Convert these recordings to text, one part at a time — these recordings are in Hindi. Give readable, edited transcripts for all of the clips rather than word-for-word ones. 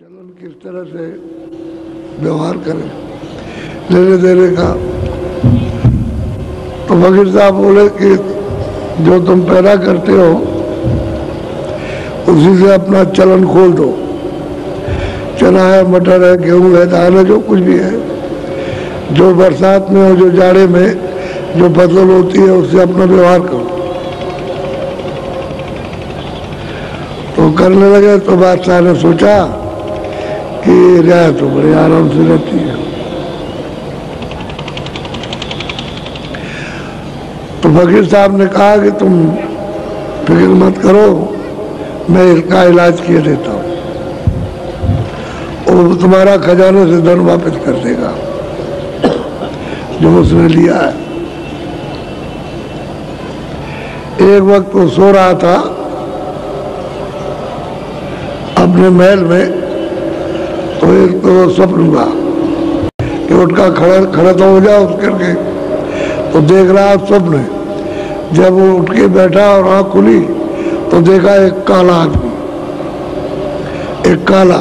चलन किस तरह से व्यवहार करें लेने देने का। तो फकीर साहब बोले कि जो तुम पैदा करते हो उसी से अपना चलन खोल दो। चना है, मटर है, गेहूं है, धान है, जो कुछ भी है, जो बरसात में और जो जाड़े में जो फसल होती है उससे अपना व्यवहार करो। तो करने लगे तो बादशाह ने सोचा कि रियाया तो बड़े आराम से रहती है। तो फकीर साहब ने कहा कि तुम फिक्र मत करो, मैं इसका इलाज किए देता हूँ, वो तुम्हारा खजाने से धन वापस कर देगा जो उसने लिया है। एक वक्त वो सो रहा था अपने महल में, तो एक तो स्वप्न हुआ कि उठका खड़ा तो हो जाओ उठ करके। तो देख रहा स्वप्न है, जब वो उठ के बैठा और आँख खुली तो देखा एक काला आदमी, एक काला,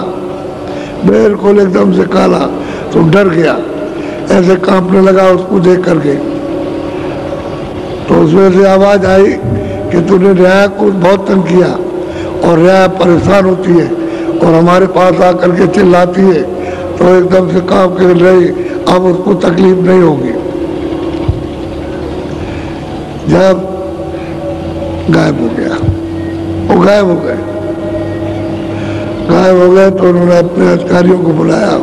बिल्कुल एकदम से काला। तो डर गया, ऐसे कांपने लगा उसको देख करके। तो उसमें से आवाज आई कि तूने रियाया को बहुत तंग किया और रियाया परेशान होती है और हमारे पास आकर के चिल्लाती है, तो एकदम से कांप के रही, अब उसको तकलीफ नहीं होगी। जब गायब हो गया, वो गायब हो गए। गायब हो गए तो उन्होंने अपने अधिकारियों को बुलाया,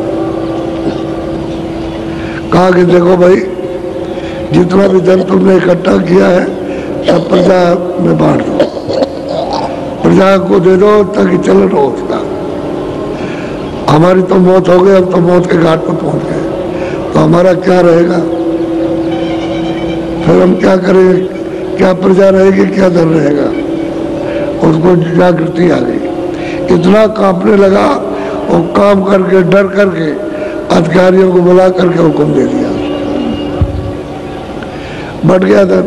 कहा कि देखो भाई, जितना भी धन तुमने इकट्ठा किया है सब प्रजा में बांट दो, प्रजा को दे दो ताकि चलन हो उसका। हमारी तो मौत हो गई, अब तो मौत के घाट पर पहुंच गए, तो हमारा क्या रहेगा? फिर हम क्या करेंगे? क्या प्रजा रहेगी, क्या धन रहेगा? उसको जागृति आ गई, इतना कांपने लगा और काम करके डर करके अधिकारियों को बुला करके हुक्म दे दिया। बढ़ गया था,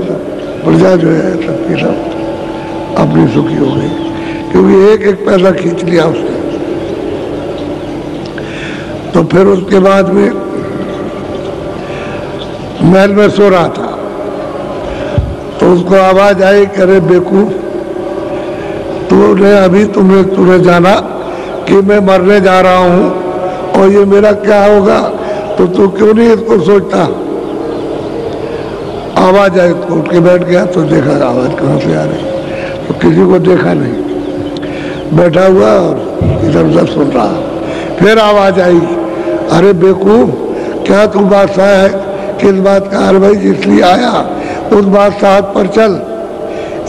प्रजा जो है सबकी सब अपनी सुखी हो गई, क्योंकि एक एक पैसा खींच लिया उसने। तो फिर उसके बाद में महल में सो रहा था, तो उसको आवाज आई, करे बेवकूफ, तूने जाना कि मैं मरने जा रहा हूं और ये मेरा क्या होगा, तो तू क्यों नहीं इसको सोचता? आवाज आई, तो उठ के बैठ गया तो देखा आवाज कहाँ से आ रही, तो किसी को देखा नहीं, बैठा हुआ और इधर उधर सुन रहा। फिर आवाज आई, अरे बेवकूफ, क्या तू बादशाह है? किस बात का? अरे भाई जिसलिए आया उस बादशाह पर चल,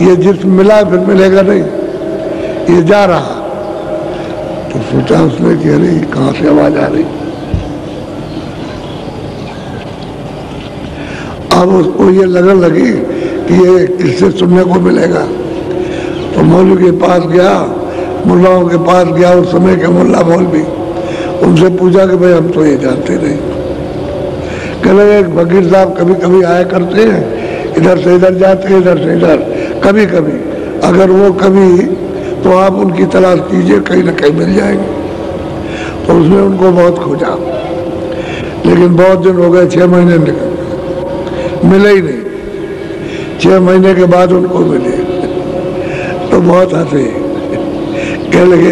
ये जिस मिला फिर मिलेगा नहीं, ये जा रहा। तो सोचा उसने कि अरे कहाँ से आवाज आ रही। अब उसको ये लगन लगी कि ये किससे सुनने को मिलेगा। तो मौलवी के पास गया, मुल्लाओं के पास गया, उस समय के मुल्ला मौलवी, उनसे पूछा कि भाई हम तो ये जानते नहीं। कहने लगे फकीर साहब कभी कभी आया करते हैं, इधर से इधर जाते हैं, इधर से इधर, कभी कभी, अगर वो कभी, तो आप उनकी तलाश कीजिए, कहीं ना कहीं मिल जाएंगे। तो उसने उनको बहुत खोजा, लेकिन बहुत दिन हो गए, 6 महीने निकल गए, मिले ही नहीं। 6 महीने के बाद उनको मिले तो बहुत हंसे, कह लगे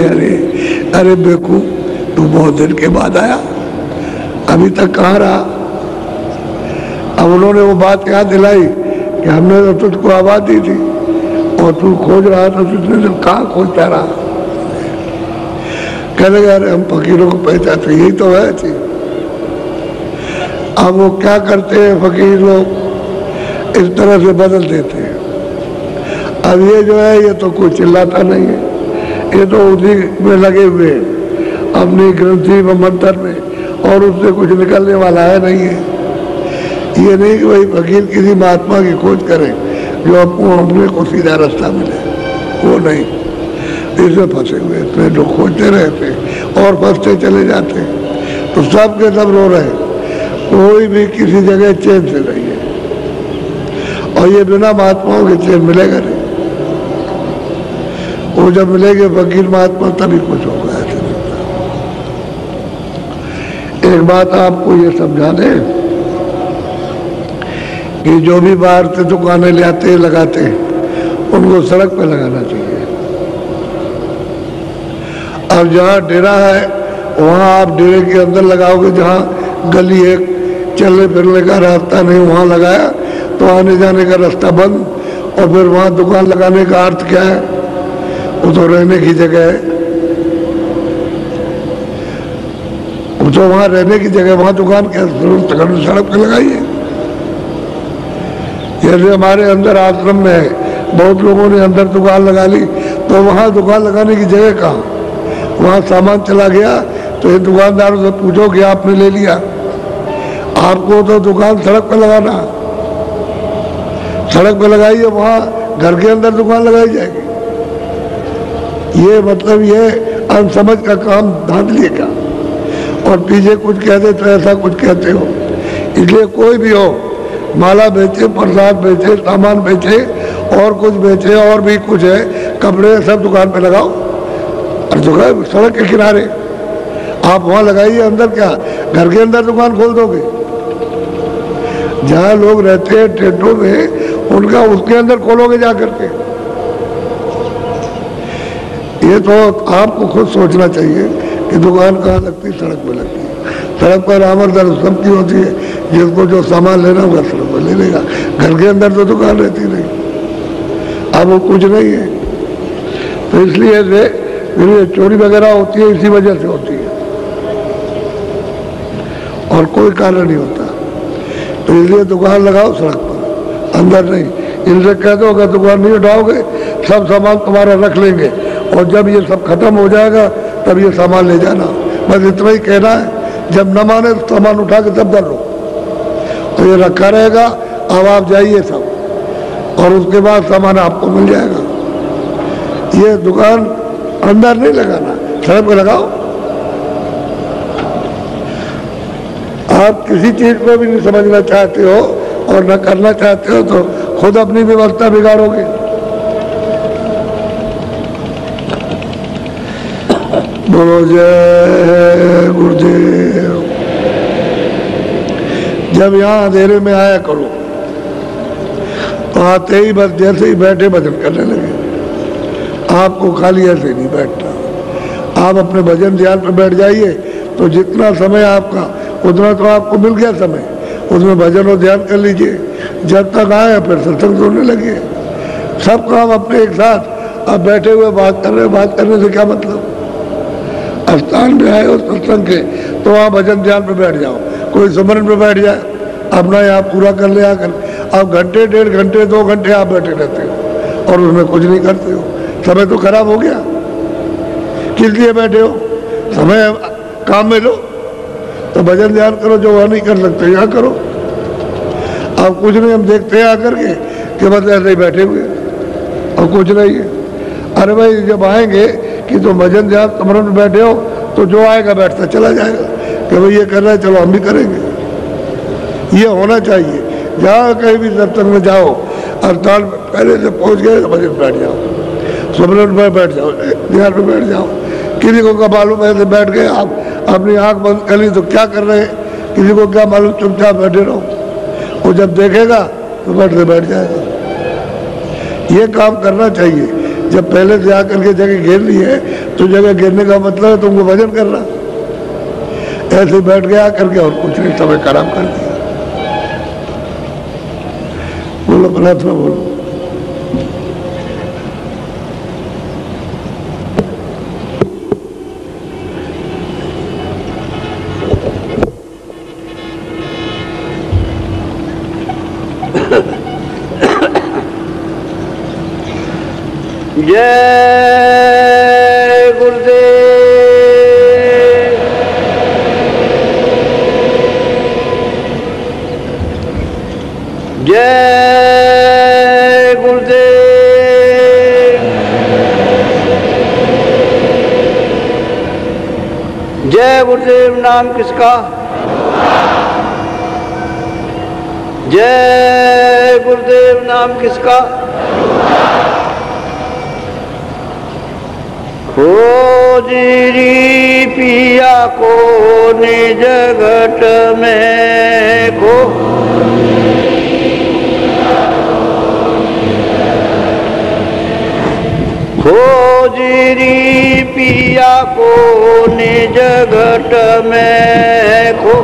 अरे बेवकूफ, तू बहुत दिन के बाद आया, अभी तक कहाँ रहा? अब उन्होंने वो बात याद दिलाई कि हमने तो तुझको आवाज दी थी और तू खोज रहा था, तुझने तो कहाँ खोजता रहा? कह लगे अरे हम फकीरों को पहचानते, यही तो है थी। अब वो क्या करते हैं फकीर लोग, इस तरह से बदल देते हैं। अब ये जो है, ये तो कोई चिल्लाता नहीं है, ये तो उसी में लगे हुए हैं अपनी ग्रंथि व मंत्र में, और उससे कुछ निकलने वाला है नहीं है। ये नहीं कि भाई फकीर किसी महात्मा की खोज करें जो आपको अपने को सीधा रास्ता मिले, वो नहीं, इसमें फंसे हुए थे, जो खोजते रहते और फंसते चले जाते। तो सब के सब रो रहे, कोई भी किसी जगह चैन से नहीं है, और ये बिना महात्माओं के चैन मिलेगा नहीं। वो जब मिलेंगे फकीर महात्मा तभी कुछ होगा। एक बात आपको ये समझा दें कि जो भी बाहर से दुकानें ले आते लगाते उनको सड़क पे लगाना चाहिए। अब जहाँ डेरा है वहाँ आप डेरे के अंदर लगाओगे, जहाँ गली है चलने फिरने का रास्ता नहीं वहाँ लगाया तो आने जाने का रास्ता बंद, और फिर वहाँ दुकान लगाने का अर्थ क्या है? वो तो रहने की जगह है, वो तो वहाँ रहने की जगह, वहाँ दुकान क्या सड़क पे लगाइए। जैसे हमारे अंदर आश्रम में है, बहुत लोगों ने अंदर दुकान लगा ली, तो वहाँ दुकान लगाने की जगह कहाँ? वहाँ सामान चला गया तो ये दुकानदारों से पूछो कि आपने ले लिया। आपको तो दुकान सड़क पर लगाना, सड़क पर लगाइए, वहाँ घर के अंदर दुकान लगाई जाएगी। ये मतलब ये अनसमझ का काम धांधली का, और पीछे कुछ कहते तो ऐसा कुछ कहते हो। इसलिए कोई भी हो, माला बेचे, प्रसाद बेचे, सामान बेचे, और कुछ बेचे, और भी कुछ है, कपड़े, सब दुकान पे लगाओ। और दुकान सड़क के किनारे आप वहाँ लगाइए, अंदर क्या घर के अंदर दुकान खोल दोगे? जहाँ लोग रहते हैं टेंटों में, उनका उसके अंदर खोलोगे जा करके? ये तो आपको खुद सोचना चाहिए कि दुकान कहाँ लगती, सड़क पर लगती है। सड़क पर आमदन सबकी होती है, जिसको जो सामान लेना होगा सड़क पर ले लेगा। घर के अंदर तो दुकान रहती नहीं, अब वो कुछ नहीं है। तो इसलिए चोरी वगैरह होती है, इसी वजह से होती है, और कोई कारण नहीं होता। तो इसलिए दुकान लगाओ सड़क पर, अंदर नहीं। इनसे कह दो अगर दुकान नहीं उठाओगे सब सामान तुम्हारा रख लेंगे, और जब ये सब खत्म हो जाएगा तब ये सामान ले जाना। बस इतना ही कहना है। जब न माने तो सामान उठा के तब कर लो, तो ये रखा रहेगा। अब आप जाइए सब, और उसके बाद सामान आपको मिल जाएगा। ये दुकान अंदर नहीं लगाना, सड़क पे लगाओ। आप किसी चीज को भी नहीं समझना चाहते हो और न करना चाहते हो तो खुद अपनी व्यवस्था बिगाड़ोगे। बोलो जय गुरुदेव। जब यहाँ अंधेरे में आया करो तो आते ही बस जैसे ही बैठे भजन करने लगे। आपको खाली ऐसे नहीं बैठना, आप अपने भजन ध्यान पर बैठ जाइए, तो जितना समय आपका उतना तो आपको मिल गया समय, उसमें भजन और ध्यान कर लीजिए। जब तक आए फिर सत्संग सुनने लगे। सब काम अपने एक साथ, अब बैठे हुए बात कर रहे, बात करने से क्या मतलब? स्थान में आए हो सत्संग के तो वहाँ भजन ध्यान पे बैठ जाओ, कोई सुमरन पे बैठ जाए, अपना यहाँ पूरा कर ले आकर। अब घंटे, 1.5 घंटे, 2 घंटे आप बैठे रहते हो और उसमें कुछ नहीं करते हो, समय तो खराब हो गया। किस लिए बैठे हो? समय काम में लो, तो भजन ध्यान करो। जो वह नहीं कर सकते यहाँ करो। अब कुछ नहीं, हम देखते हैं आकर के कि बस ऐसे ही बैठे हुए और कुछ नहीं है। अरे भाई जब आएंगे कि तुम भजन ध्यान कमरों में बैठे हो तो जो आएगा बैठता चला जाएगा कि भाई ये कर रहा है, चलो हम भी करेंगे। ये होना चाहिए। जहाँ कहीं भी सत्संग में जाओ, अर्थात पहले से पहुँच गए तो भजन बैठ जाओ, सुमरन पर बैठ जाओ, ध्यान पर बैठ जाओ। किसी को क्या मालूम ऐसे बैठ गए, आप अपनी आंख बंद कर ली तो क्या कर रहे हैं, किसी को क्या मालूम, चुपचाप बैठे रहो। वो जब देखेगा तो बैठ जाएगा। ये काम करना चाहिए। जब पहले से आकर के जगह घेर ली है तो जगह घेरने का मतलब है तुमको भजन करना। ऐसे बैठ गया करके और कुछ नहीं, समय खराब कर दिया। बोलो प्रार्थना बोलो। जय गुरुदेव। जय गुरुदेव। जय गुरुदेव। नाम किसका? जय गुरुदेव। नाम किसका? खोजरी पिया को निज घट में खो खोजरी पिया को निज घट में खो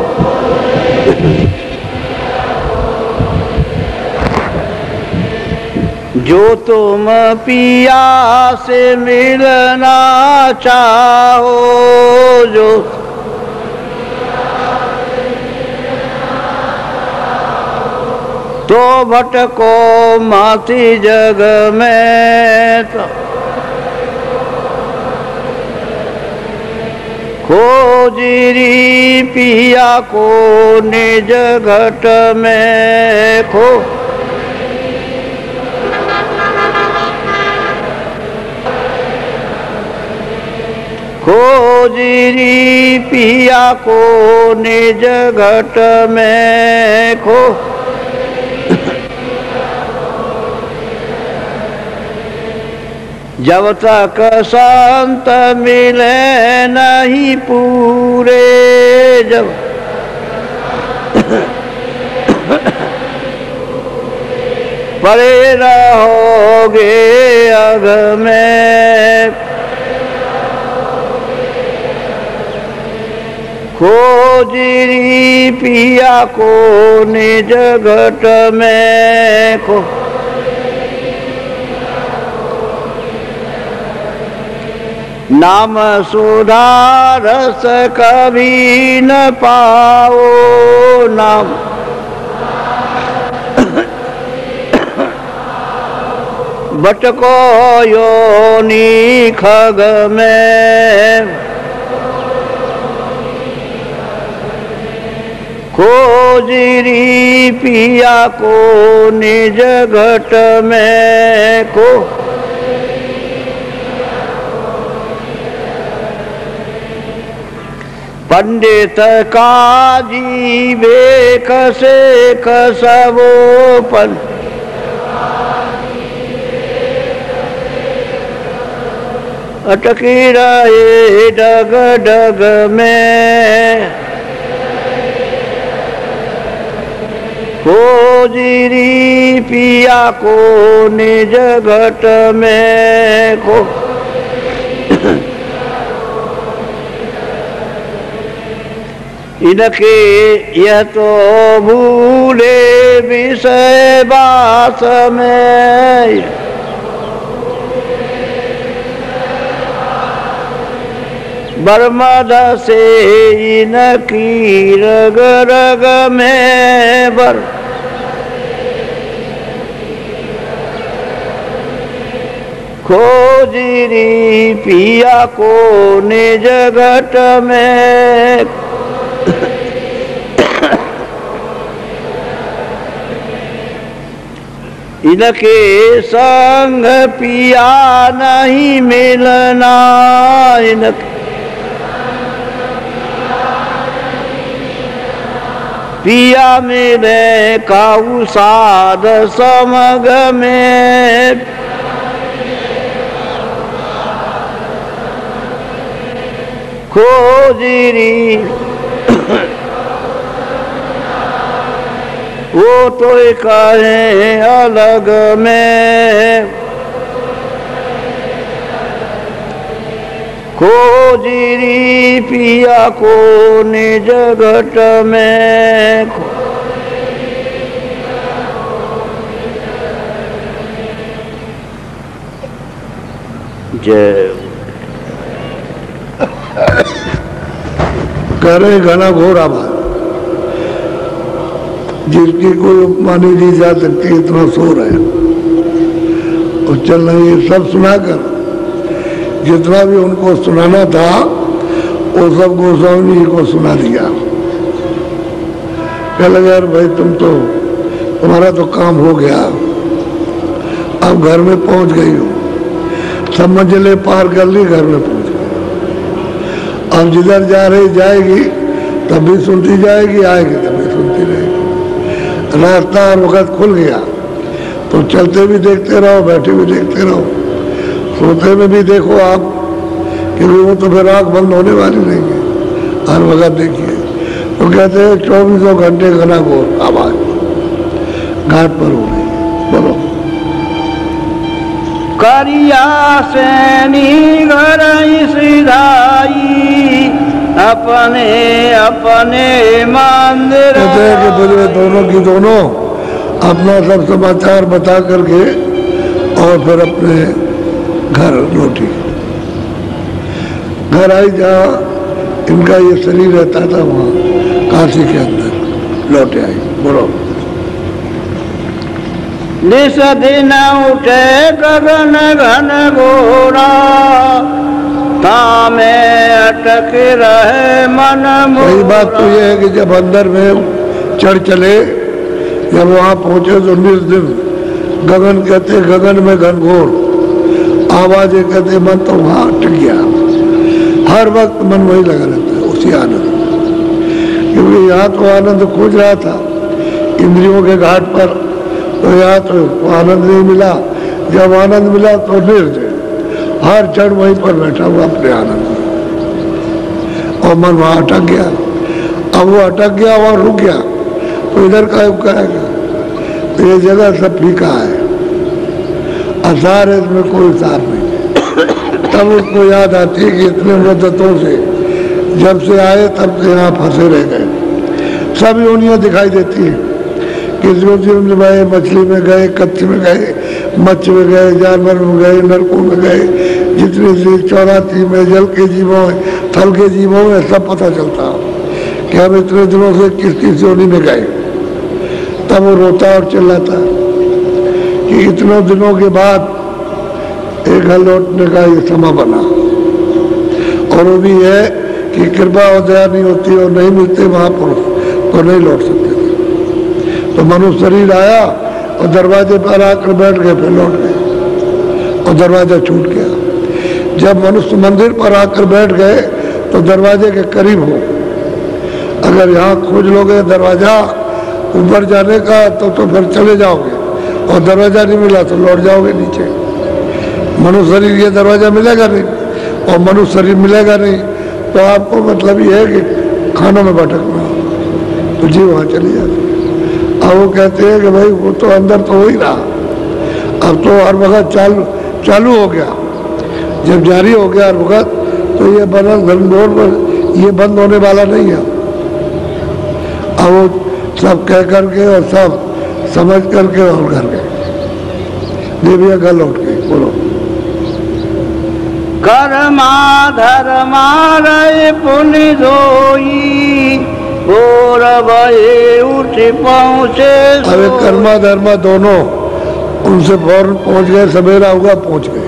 जो तुम पिया से मिलना चाहो जो तो भटको माती जग में तो खोजरी पिया को निज घट में खो खोजरी पिया को निज घट में खो जब तक संत मिले नहीं पूरे जब परे रहोगे अग में खोजरी पिया को निज घट में खो नाम सुधा रस कभी न पाओ नाम भटको योनि खग में खोजरी पिया को निज घट में खो पंडित काजी बेख से खसवो पन अटकी रहे डग डग में खोजरी पिया को निज घट में खो इनके यह तो भूले विषय बास में बर्मद से इनकी रग रग में बर खोजरी पिया को निज घट में इनके संग पिया नहीं मिलना इनके पिया मिले काऊ साध समग में खोजरी वो तो कहे अलग में खोजरी पिया को निज घट में जय करे घना घोर आभार जिसकी कोई उपमा नहीं दी जा सकती इतना शोर है और चल रही है सब सुनाकर जितना भी उनको सुनाना था वो सब गोस्वामी जी को सुना दिया। कह लगा यार भाई तुम्हारा तो काम हो गया, अब घर में पहुंच गई हो, सब मंजिलें पार कर ली, घर में पहुंच गई। अब जिधर जा रही जाएगी तब भी सुनती जाएगी, आएगी तब भी सुनती रहेगी। रास्ता और वक्त खुल गया तो चलते भी देखते रहो, बैठे भी देखते रहो, सोते में भी देखो आप क्योंकि वो तो फिर आँख बंद होने वाली नहीं है, हर वक्त देखिए। वो कहते हैं 24 घंटे घना घोर आवाज घाट पर हो रही है। बोलो। करिया सैनी घर सिधाई अपने अपने मंदिर। कहते हैं कि फिर वे दोनों की दोनों अपना सब समाचार बता करके और फिर अपने घर लौटी। घर आई जहाँ इनका ये शरीर रहता था, वहाँ काशी के अंदर लौटे आई। बोलो। निस दिन उठे गगन घन घोरा तामे अटक रहे मन मोरा। वही बात तो ये है कि जब अंदर में चढ़ चले, जब वहाँ पहुँचे तो 19 दिन गगन कहते, गगन में घनघोर आवाजें कहते, मन तो वहाँ अटक गया। हर वक्त मन वही लगा रहता है उसी आनंद, क्योंकि यहाँ तो आनंद खोज रहा था इंद्रियों के घाट पर, तो यहाँ तो आनंद नहीं मिला। जब आनंद मिला तो निर्जय हर क्षण वहीं पर बैठा हुआ अपने आनंद में, और मन वहाँ अटक गया। अब वो अटक गया और रुक गया, तो इधर का कहेगा तो ये जगह सब फीका है, आसार है, इसमें कोई सार नहीं। तब उसको याद आती है कि इतने मुद्दतों से जब से आए तब से यहाँ फंसे रह गए। सब योनियाँ दिखाई देती हैं, किस योनि में गए, मछली में गए, कच्छ में गए, मच्छ में गए, जानवर में गए, नरकों में गए, जितने से 84 में जल के जीवों में, थल के जीवों में, सब पता चलता कि हम इतने दिनों से किस किस योनि में गए। तब वो रोता और चिल्लाता कि इतने दिनों के बाद एक घर लौटने का ये समय बना, और वो भी है कि कृपा और दया नहीं होती और नहीं मिलते महापुरुष तो नहीं लौट सकते थे। तो मनुष्य शरीर आया और दरवाजे पर आकर बैठ गए, फिर लौट गए और दरवाजा छूट गया। जब मनुष्य मंदिर पर आकर बैठ गए तो दरवाजे के करीब हो, अगर यहाँ खोज लोगे दरवाजा ऊपर जाने का तो फिर चले जाओगे, और दरवाजा नहीं मिला तो लौट जाओगे नीचे। मनुष्य शरीर ये दरवाजा मिलेगा नहीं, और मनुष्य शरीर मिलेगा नहीं, तो आपको मतलब ये है कि खानों में भटकना, तो जी वहाँ चली जाती। अब वो कहते हैं कि भाई वो तो अंदर तो हो ही रहा, अब तो हर वक्त चालू हो गया। जब जारी हो गया हर वक्त, तो ये बनल घनघोर पर ये बंद होने वाला नहीं है। अब वो सब कह करके और सब समझ करके और घर गए, देविया घर लौट गई। बोलो। कर्मा धर्मा रहे पुण्य धोई और भये उठ पहुँचे। अरे कर्मा धर्मा दोनों उनसे फौरन पहुँच गए, सवेरा हुआ पहुँच गए,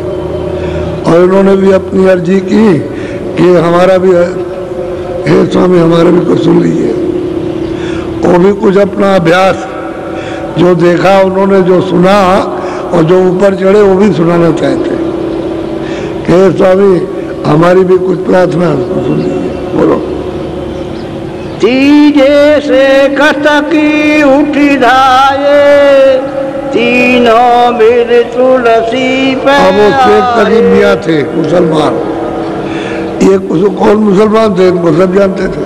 और इन्होंने भी अपनी अर्जी की कि हमारा भी हे स्वामी हमारा भी कुछ सुन लीजिए। वो भी कुछ अपना अभ्यास जो देखा उन्होंने, जो सुना और जो ऊपर चढ़े वो भी सुनाना चाहते कि हे स्वामी हमारी भी कुछ प्रार्थना सुन लीजिए। बोलो। तीजे से कतकी उठी धाये तीनों बिर तुलसी पे। अब वो शेख करीम मियाँ थे मुसलमान, ये कौन मुसलमान थे इनको सब जानते थे,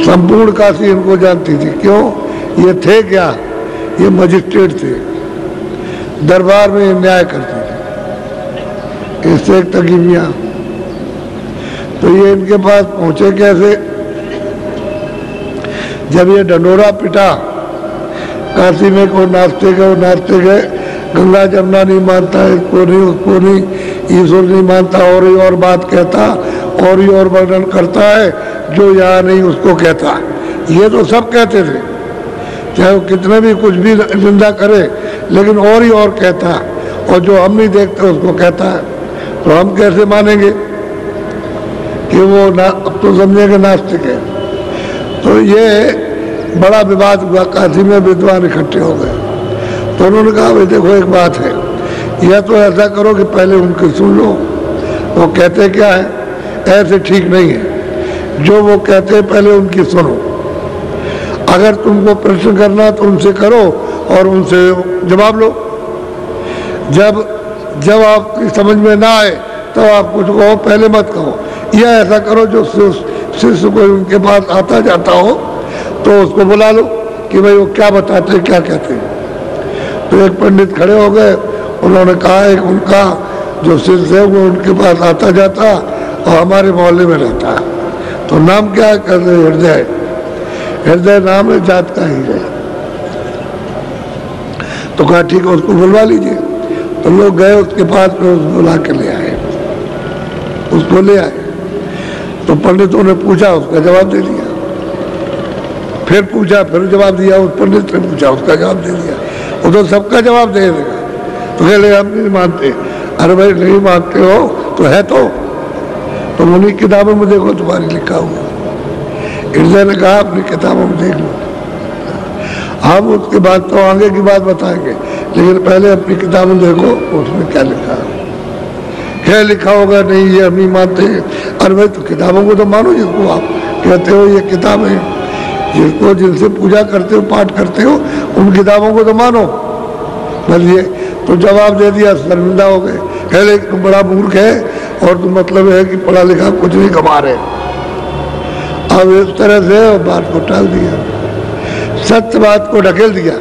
संपूर्ण काशी इनको जानती थी। क्यों? ये थे क्या? ये मजिस्ट्रेट थे, दरबार में न्याय करते थे, ये शेख तकी मियाँ। तो ये इनके पास पहुंचे कैसे? जब ये डंडोरा पिटा काशी में, को नाचते गए, गंगा जमुना नहीं मानता, इसको नहीं उसको नहीं, ईश्वर नहीं मानता, और ही और बात कहता, और ही और वर्णन करता है, जो यहाँ नहीं उसको कहता। ये तो सब कहते थे, चाहे वो कितने भी कुछ भी निंदा करे, लेकिन और ही और कहता है, और जो हम नहीं देखते उसको कहता है। तो हम कैसे मानेंगे कि वो अब तो समझेंगे नास्तिक है। तो ये बड़ा विवाद हुआ, काशी में विद्वान इकट्ठे हो गए। तो उन्होंने कहा भाई देखो एक बात है, यह तो ऐसा करो कि पहले उनकी सुन लो, वो कहते क्या है, ऐसे ठीक नहीं है। जो वो कहते पहले उनकी सुनो, अगर तुमको प्रश्न करना तो उनसे करो और उनसे जवाब लो। जब आपकी समझ में ना आए तो आप कुछ कहो, पहले मत कहो, या ऐसा करो जो शिष्य कोई उनके पास आता जाता हो तो उसको बुला लो कि भाई वो क्या बताते हैं, क्या कहते हैं। तो एक पंडित खड़े हो गए, उन्होंने कहा एक उनका जो शिष्य है वो उनके पास आता जाता और हमारे मोहल्ले में रहता है, तो नाम क्या है? कहते हृदय। हृदय नाम है, जात का ही है। तो कहा ठीक है, उसको बुलवा लीजिए। तो लोग गए उसके पास में, बुला के ले आए, उसको ले आए। तो पंडितों ने पूछा, उसका जवाब दे दिया। फिर पूछा, फिर जवाब दिया। उस पंडित ने पूछा, उसका जवाब दे दिया। वो तो सबका जवाब दे देगा। तो कह ले हम नहीं मानते। अरे भाई नहीं मानते हो तो है तो उन्हीं किताबों में देखो, तुम्हारी लिखा हुआ। हृदय ने कहा अपनी किताबों में देख लो, हम उसके बाद तो आगे की बात बताएंगे, लेकिन पहले अपनी किताबें देखो उसमें क्या लिखा है। क्या लिखा होगा? नहीं ये हम नहीं मानते। अरे भाई तो किताबों को तो मानो, जिसको आप कहते हो ये किताब है, जिसको जिनसे पूजा करते हो, पाठ करते हो, उन किताबों को तो मानो। बोलिए तो जवाब दे दिया, शर्मिंदा हो गए। कह ले तुम बड़ा मूर्ख है और तुम मतलब है कि पढ़ा लिखा कुछ नहीं कमा रहे। अब इस तरह से बात को टाल दिया, सत्य बात को ढकेल दिया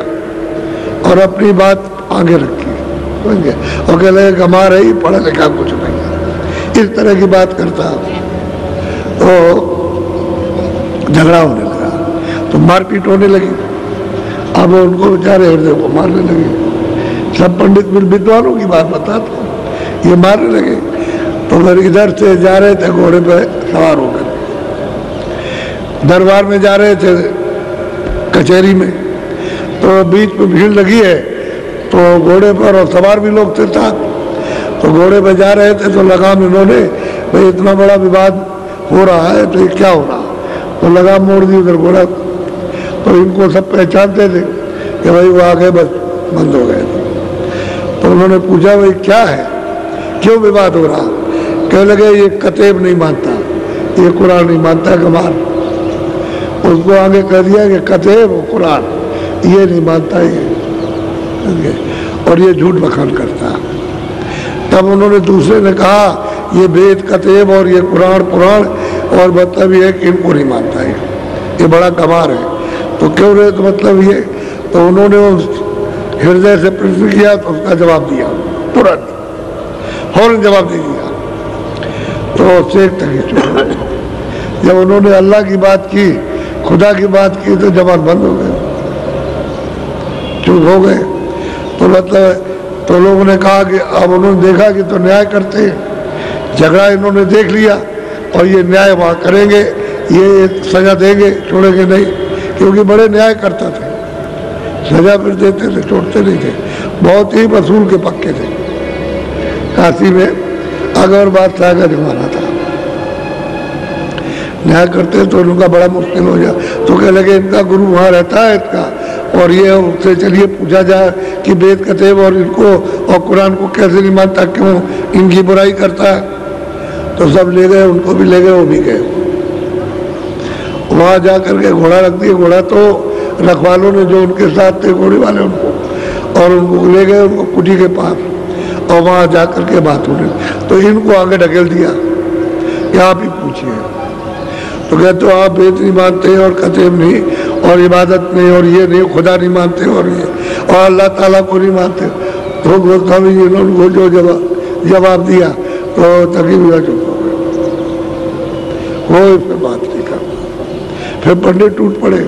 और अपनी बात आगे रखी, समझे? और कह लगे कमा रही, पढ़ा लिखा कुछ नहीं। इस तरह की बात करता तो झगड़ा होने लगा, तो मारपीट होने लगी। अब उनको बेचारे हृदय को मारने लगे। सब पंडित विद्वानों की बात बताता हूँ, ये मारने लगे। तो फिर इधर से जा रहे थे घोड़े पे सवार होकर, दरबार में जा रहे थे कचहरी में, तो बीच में भीड़ लगी है, तो घोड़े पर और सवार भी लोग थे साथ। तो घोड़े पे जा रहे थे तो लगाम इन्होंने, भाई इतना बड़ा विवाद हो रहा है तो ये क्या हो रहा, तो लगाम मोड़ दी उधर घोड़ा। तो इनको सब पहचानते थे कि भाई वो आ गए, बस बंद हो गए। तो उन्होंने पूछा भाई क्या है, क्यों विवाद हो रहा? कहने लगे ये कतेब नहीं मानता, ये कुरान नहीं मानता, गमार। उसको आगे कह दिया कि कतेब और कुरान ये नहीं मानता ये, और ये झूठ बखान करता। तब उन्होंने दूसरे ने कहा ये वेद कतेब और ये कुरान पुराण, और मतलब ये कि इनको नहीं मानता है, ये बड़ा गमार है। तो क्यों रहे? तो मतलब ये। तो उन्होंने उस हृदय से प्रश्न किया तो उसका जवाब दिया, तुरंत फौरन जवाब दे दिया। तो शेख तक जब उन्होंने अल्लाह की बात की, खुदा की बात की, तो जवान बंद हो गए, चुप हो गए। तो मतलब तो लोगों ने कहा कि अब उन्होंने देखा कि तो न्याय करते हैं, झगड़ा इन्होंने देख लिया और ये न्याय वहाँ करेंगे, ये सजा देंगे, छोड़ेंगे नहीं, क्योंकि बड़े न्याय करता थे, सजा फिर देते थे, छोड़ते नहीं थे, बहुत ही वसूल के पक्के थे। काशी में अगर बादशाह का जमाना था, न्याय करते तो उनका बड़ा मुश्किल हो जाए। तो कह लगे इनका गुरु वहाँ रहता है इसका, और ये उससे चलिए पूछा जाए कि वेद कतेब और इनको और कुरान को कैसे नहीं मानता, क्यों इनकी बुराई करता है। तो सब ले गए, उनको भी ले गए, वो भी गए। वहाँ जा करके घोड़ा रख दिया, घोड़ा तो रखवालों ने जो उनके साथ थे घोड़े वाले उनको, और उनको ले गए उनको कुटी के पास, और वहाँ जा करके बात होने। तो इनको आगे ढकेल दिया कि आप ही पूछिए। तो कहते हो आप वेद नहीं मानते और कतेब नहीं और इबादत नहीं और ये नहीं, खुदा नहीं मानते और ये और अल्लाह ताला को नहीं मानते। तो गोस्वामी जी ने उनको जो जवाब दिया तो तभी भी चुप हो गए, कोई फिर बात नहीं कर। फिर पंडित टूट पड़े,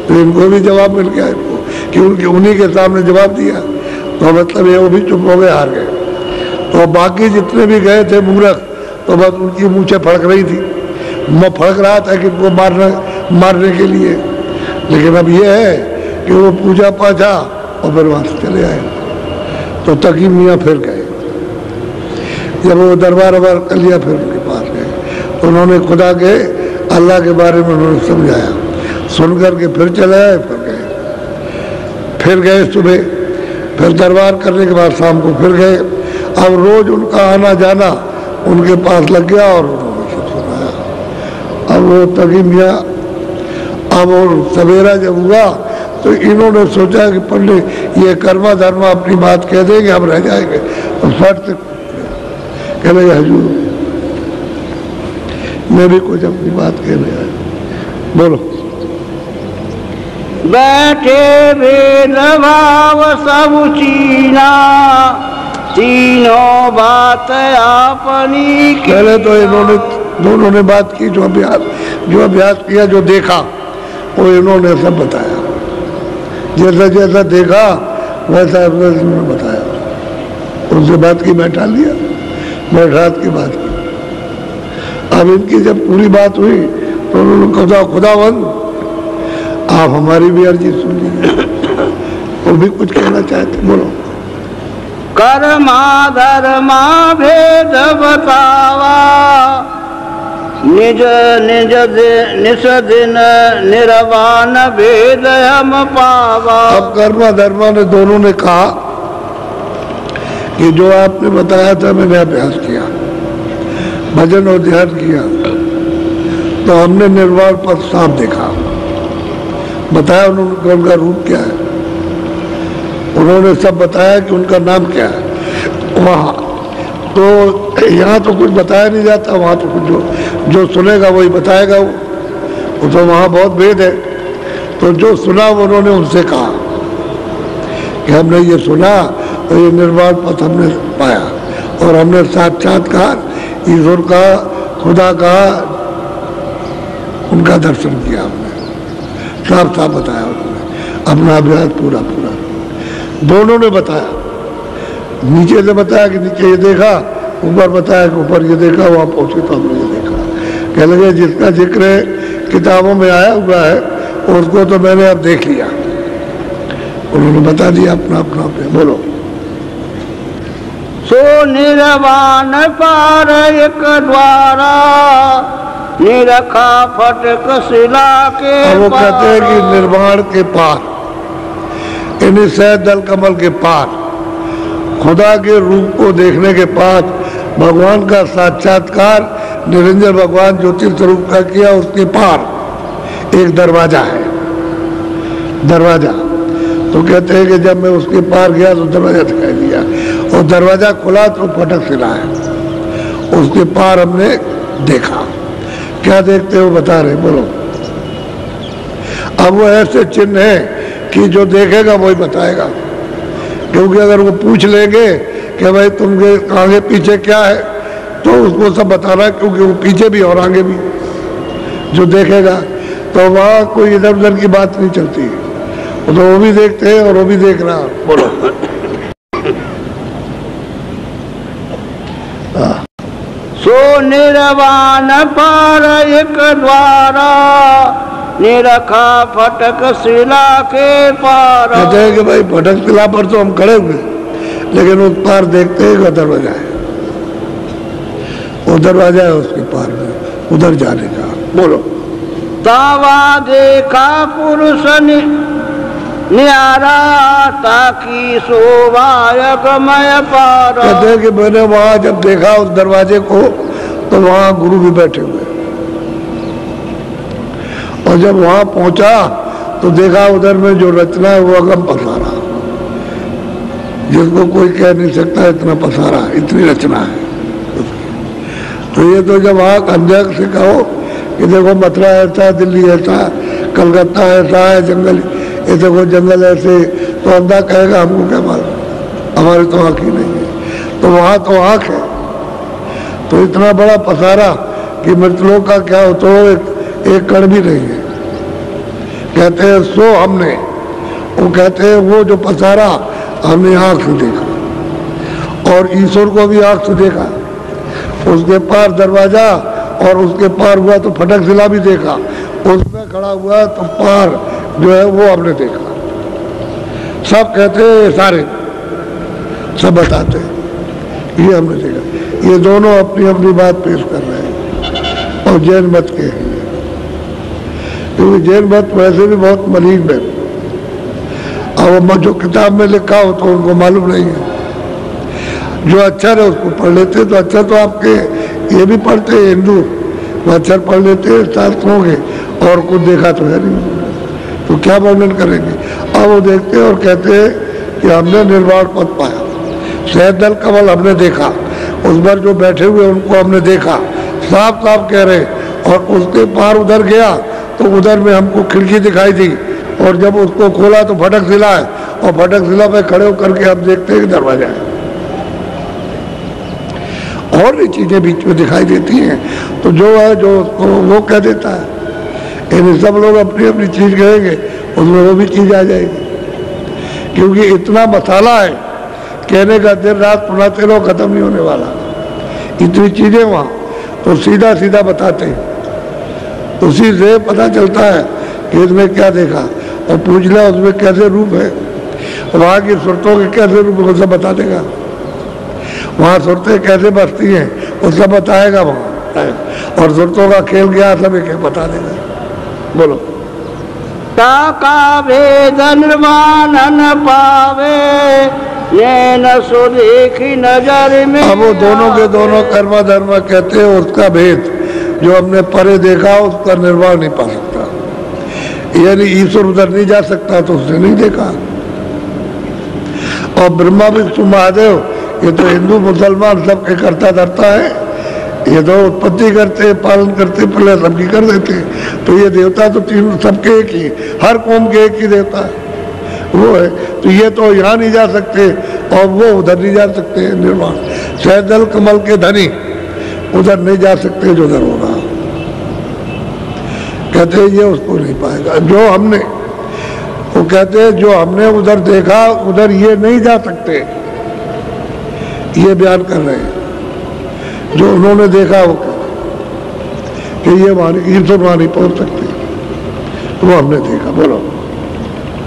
तो इनको भी जवाब मिल गया इनको कि उनके उन्हीं के सामने जवाब दिया। तो मतलब ये वो भी चुप हो गए, हार गए। तो बाकी जितने भी गए थे मूर्ख, तो बस उनकी मूछें फड़क रही थी, मैं फड़क रहा था कि वो मारने के लिए। लेकिन अब ये है कि वो पूजा पाछा और फिर वहाँ से चले आए। तो तकी मियाँ फिर गए, जब वो दरबार वबार कर लिया फिर उनके पास गए, तो उन्होंने खुदा के अल्लाह के बारे में उन्होंने समझाया, सुन करके फिर चले आए, फिर गए सुबह, फिर दरबार करने के बाद शाम को फिर गए। अब रोज उनका आना जाना उनके पास लग गया और उन्होंने सब सुनाया। अब वो तगी मियाँ, अब वो सवेरा जब हुआ तो इन्होंने सोचा कि पंडित ये कर्मा धर्मा अपनी बात कह देंगे, हम रह जाएंगे। तो फट से कह लगे हजूर मैं भी कुछ अपनी बात कहने आया, बोलो। बैठे भेद भाव सब चीना, तीनों बात आपनी। पहले तो इन्होंने दोनों ने बात की, जो अभ्यास किया, जो देखा वो इन्होंने सब बताया, जैसा जैसा देखा वैसा इन्होंने बताया। उनसे बात की, बैठा लिया, बैठात की बात की। अब इनकी जब पूरी बात हुई तो उन्होंने खुदावंद आप हमारी भी अर्जी सुन लीजिए, वो भी कुछ कहना चाहते, बोलो। कर्मा धर्मा भेद बतावा, निज निज निस दिन निर्वाण भेद हम पावा। अब कर्मा धर्मा ने दोनों ने कहा कि जो आपने बताया था मैंने अभ्यास किया, भजन और ध्यान किया, तो हमने निर्वाण पद साफ देखा। बताया उन्होंने उनका रूप क्या है, उन्होंने सब बताया कि उनका नाम क्या है। वहाँ तो यहाँ तो कुछ बताया नहीं जाता, वहाँ तो कुछ जो सुनेगा वही बताएगा। वो तो वहाँ बहुत भेद है। तो जो सुना वो उन्होंने उनसे कहा कि हमने ये सुना और ये निर्वाण पथ हमने पाया, और हमने साक्षात्कार ईश्वर का, खुदा का, उनका दर्शन किया। हमने साफ साफ बताया, उन्होंने अपना अभ्यास पूरा पूरा दोनों ने बताया। नीचे से बताया कि नीचे ये देखा, ऊपर बताया कि ऊपर ये देखा, वहाँ पहुँचे तो हमने ये देखा। कह लगे जिसका जिक्र किताबों में आया हुआ है उसको तो मैंने अब देख लिया। उन्होंने बता दिया अपना अपना पे, बोलो। सो निर्वाण पार एक द्वारा, निरखा फटक शिला के पार। वो कहते हैं कि निर्वाण के पार, यानी सहज दल कमल के पार, खुदा के रूप को देखने के बाद भगवान का साक्षात्कार निरंजन भगवान ज्योतिष स्वरूप का किया, उसके पार एक दरवाजा है। दरवाजा तो कहते हैं कि जब मैं उसके पार गया तो दरवाजा दिखाई दिया, और दरवाजा खुला तो फटक शिला है, उसके पार हमने देखा। क्या देखते हो बता रहे, बोलो। अब वो ऐसे चिन्ह है कि जो देखेगा वही बताएगा, क्योंकि अगर वो पूछ लेंगे कि भाई तुमके आगे पीछे क्या है, तो उसको सब बताना, क्योंकि वो पीछे भी और आगे भी जो देखेगा, तो वहाँ कोई इधर उधर की बात नहीं चलती। तो वो भी देखते हैं और वो भी देख रहा, बोलो। सो निर्वाण पार एक द्वारा, निरखा फटक शिला के पार। कहते हैं कि भाई फटक शिला पर तो हम खड़े हुए, लेकिन उस पार देखते हैं कि दरवाजा है, वो दरवाजा है उसके पार में, उधर जाने का, बोलो। तावा देखा पुरुष न्यारा, ताकि शोभायगमय पार। कहते हैं कि मैंने वहां जब देखा उस दरवाजे को, तो वहां गुरु भी बैठे हुए, और जब वहां पहुंचा तो देखा उधर में जो रचना है वो अगम पसारा, जिसको कोई कह नहीं सकता, इतना पसारा, इतनी रचना है। तो ये तो जब वहां अंधे से कहो कि देखो मथुरा ऐसा, दिल्ली ऐसा, कलकत्ता ऐसा है, जंगल, ये देखो जंगल ऐसे, तो अंधा कहेगा हमको क्या मालूम, हमारी तो आँख ही नहीं है। तो वहाँ तो आँख है। तो इतना बड़ा पसारा कि मृतलोक का क्या हो, तो एक कण भी नहीं है। कहते हैं सो हमने, वो कहते हैं वो जो पसारा हमने आँख से देखा, और ईश्वर को भी आँख से देखा। उसके पार दरवाजा, और उसके पार हुआ तो फटक शिला भी देखा, उसमें खड़ा हुआ तो पार जो है वो हमने देखा। सब कहते हैं, सारे सब बताते हैं ये हमने देखा। ये दोनों अपनी अपनी बात पेश कर रहे हैं, और जैन मत के हैं, क्योंकि जैन मत वैसे भी बहुत मलिन है। अब जो किताब में लिखा हो तो उनको मालूम नहीं है, जो अक्षर है उसको पढ़ लेते। तो अक्षर तो आपके ये भी पढ़ते हैं, हिंदू तो अक्षर पढ़ लेते हैं शास्त्रों के, और कुछ देखा तो है नहीं, तो क्या वर्णन करेंगे। अब वो देखते हैं और कहते हैं कि हमने निर्वाण पद पाया, सहज दल कमल हमने देखा, उस पर जो बैठे हुए उनको हमने देखा, साफ साफ कह रहे, और उसके पार उधर गया तो उधर में हमको खिड़की दिखाई दी, और जब उसको खोला तो फटक जिला है, और फटक जिला पे खड़े होकर के हम देखते हैं कि दरवाजा है। और भी चीजें बीच में दिखाई देती हैं, तो जो है जो वो कह देता है, यानी सब लोग अपनी अपनी चीज कहेंगे, उसमें वो भी चीज आ जाएगी, क्योंकि इतना मसाला है कहने का, दिन रात सुनाते रहो खत्म नहीं होने वाला, इतनी चीजें वहाँ, तो सीधा सीधा बताते हैं, उसी से पता चलता है कि इसमें क्या देखा, और पूछ लिया उसमें कैसे रूप है, वहाँ की सुरतों के कैसे रूप है सब बता देगा, वहाँ सुरतें कैसे बसती हैं वो सब बताएगा वहाँ, और सुरतों का खेल क्या सब एक एक बता देगा। बोलो। ताका भेद निर्वाण न पावे, ये न सो देखी नजर में। अब वो दोनों के दोनों कर्म धर्म कहते हैं, उसका भेद जो हमने परे देखा उसका निर्वाण नहीं पा सकता, यानी ईश्वर उधर नहीं जा सकता तो उसने नहीं देखा। और ब्रह्मा विष्णु महादेव ये तो हिंदू मुसलमान सबके करता धरता है, ये तो उत्पत्ति करते पालन करते पहले सबकी कर देते, तो ये देवता तो तीन सबके एक ही, हर कौम के एक ही देवता वो है, तो ये तो यहाँ नहीं जा सकते और वो उधर नहीं जा सकते। निर्वाण सहजल कमल के धनी उधर नहीं जा सकते जो उधर होगा, कहते ये उसको नहीं पाएगा जो हमने, वो कहते हैं जो हमने उधर देखा उधर ये नहीं जा सकते, ये बयान कर रहे हैं जो उन्होंने देखा हो कि ये ईश्वर वहां नहीं पहुंच सकते, वो हमने देखा। बोलो।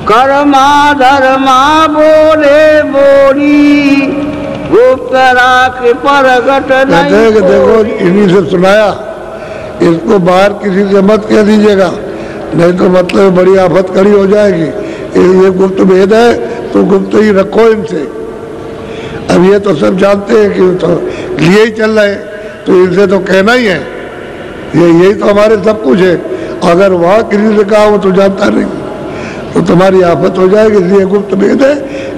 कर्मा धर्मा बोले बोली, गुप्त राख प्रगट नहीं। देखो इन्हीं से सुनाया, इसको बाहर किसी से मत कह दीजिएगा, नहीं तो मतलब बड़ी आफत खड़ी हो जाएगी। ये गुप्त भेद है तो गुप्त ही रखो इनसे। अब ये तो सब जानते हैं कि तो लिए ही चल रहे, तो इनसे तो कहना ही है, यही तो हमारे सब कुछ है। अगर वहाँ किसी से कहा वो तो जानता नहीं तो तुम्हारी आफत हो जाएगी, इसलिए गुप्त भेद है,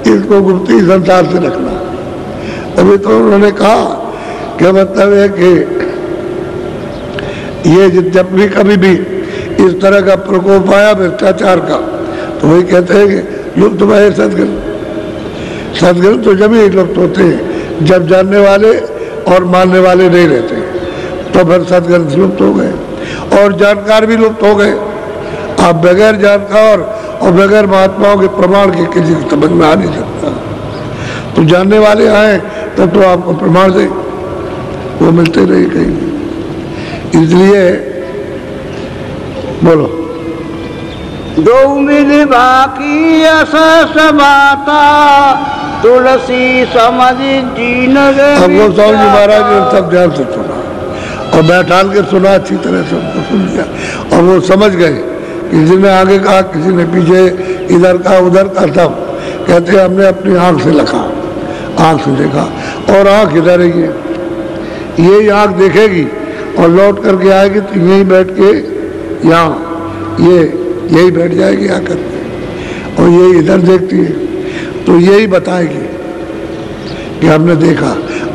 इसको गुप्त ही संसार से रखना। अभी तो उन्होंने कहा क्या मतलब है कि ये जब भी कभी भी इस तरह का प्रकोप आया भ्रष्टाचार का, तो वही कहते हैं कि लुप्त भय सदगुरु। सदगुरु तो जब ही लुप्त होते हैं जब जानने वाले और मानने वाले नहीं रहते, तो फिर सदगुरु लुप्त हो गए और जानकार भी लुप्त हो गए। आप बगैर जानकार और बगैर महात्माओं के प्रमाण के किसी की समझ में आ नहीं सकता। तो जानने वाले आए तब तो आपको प्रमाण दे, वो मिलते नहीं कहीं। इसलिए बोलो। दो मिल बाकी असस बाता, तुलसी समझ जीन। अब वो स्वामी जी महाराज ने सब ध्यान से सुना और बैठाल के सुना, अच्छी तरह से उनको सुन लिया और वो समझ गए। किसी ने आगे कहा, किसी ने पीछे, इधर का उधर का, सब कहते हमने अपनी आंख से लिखा, आंख से देखा और आंख इधर ही है, यही आंख देखेगी और लौट करके आएगी तो यहीं बैठ के यहाँ यही बैठ जाएगी आकर और यही इधर देखती है, तो यही बताएगी कि हमने देखा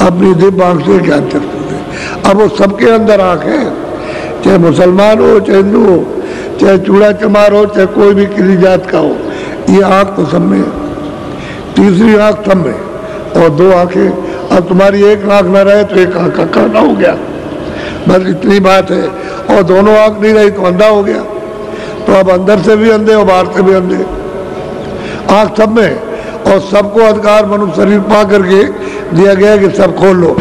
अपनी दिव्य आंख से ज्ञान चक्षु है। अब वो सबके अंदर आंख है, चाहे मुसलमान हो, चाहे हिंदू हो, चाहे चूड़ा चमार हो, चाहे कोई भी किसी जात का हो, ये आंख तो सब में है। तीसरी आंख सब में और दो आंखें। अब तुम्हारी एक आंख न रहे तो एक आंख का काना हो गया, बस इतनी बात है। और दोनों आंख नहीं रही तो अंधा हो गया, तो अब अंदर से भी अंधे और बाहर से भी अंधे। आंख सब में और सबको अधिकार मनुष्य शरीर पा करके दिया गया कि सब खोल लो।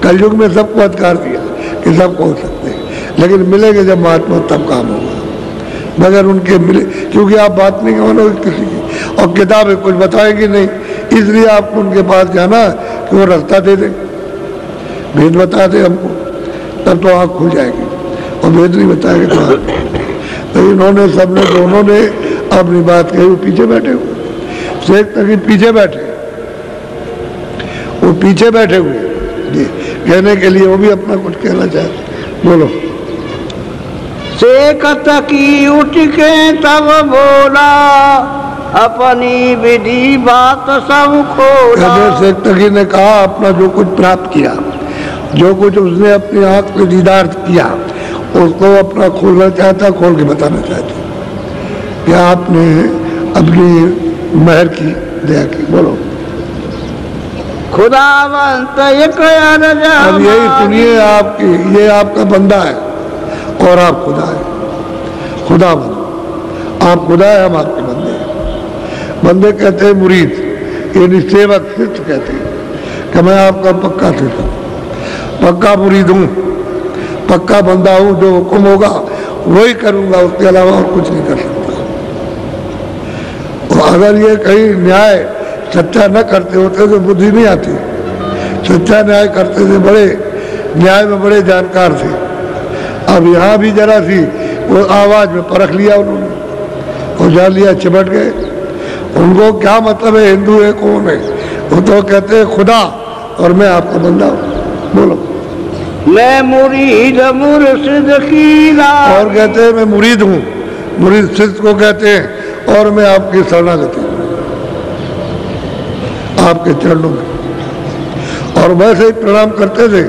कलयुग में सबको अधिकार दिया कि सब खोल सकते हैं, लेकिन मिलेंगे जब महात्मा तब काम होगा, मगर उनके मिले, क्योंकि आप बात नहीं मानोगे किसी की और किताबें कुछ बताएंगी नहीं, इसलिए आपको उनके पास जाना कि वो रास्ता दे दे, भेद बता दे हमको, तब तो आँख खुल जाएगी। और भेद नहीं बताएंगे तो इन्होंने सबने दोनों ने अपनी बात कही। वो पीछे बैठे हुए शेख तक पीछे बैठे, वो पीछे बैठे हुए कहने के लिए वो भी अपना कुछ कहना चाहते। बोलो। शेख तकी उठ के तब बोला, अपनी विधि बात सब खोला। जैसे तकी ने कहा अपना जो कुछ प्राप्त किया, जो कुछ उसने अपनी आंख में दीदार किया, उसको अपना खोलना चाहता, खोल के बताना चाहता क्या आपने अपनी महर की दया की। बोलो खुदावंत एक अर्ज अब यही सुनिए, आपकी ये आपका बंदा है और आप खुदा है। खुदावंत आप खुदा है, हम आपके बंदे हैं। बंदे कहते हैं मुरीद, यानी सेवक, शिष्य कहते हैं कि मैं आपका पक्का शिष्य हूँ, पक्का मुरीद हूँ, पक्का बंदा हूँ, जो हुक्म होगा वही करूँगा, उसके अलावा और कुछ नहीं कर सकता। और अगर ये कहीं न्याय सच्चा न करते होते तो बुद्धि नहीं आती। सच्चा न्याय करते थे, बड़े न्याय में बड़े जानकार थे। अब यहाँ भी जरा सी वो आवाज़ में परख लिया उन्होंने और जान लिया, चिपट गए। उनको क्या मतलब है हिंदू है कौन है, वो तो कहते हैं खुदा और मैं आपका बंदा हूँ। बोलो मैं मुरीद मुर्शिद की राह। और कहते हैं मैं मुरीद हूँ, मुरीद शिष्य को कहते हैं, और मैं आपकी शरणागति हूँ, आपके चरणों में। और वैसे ही प्रणाम करते थे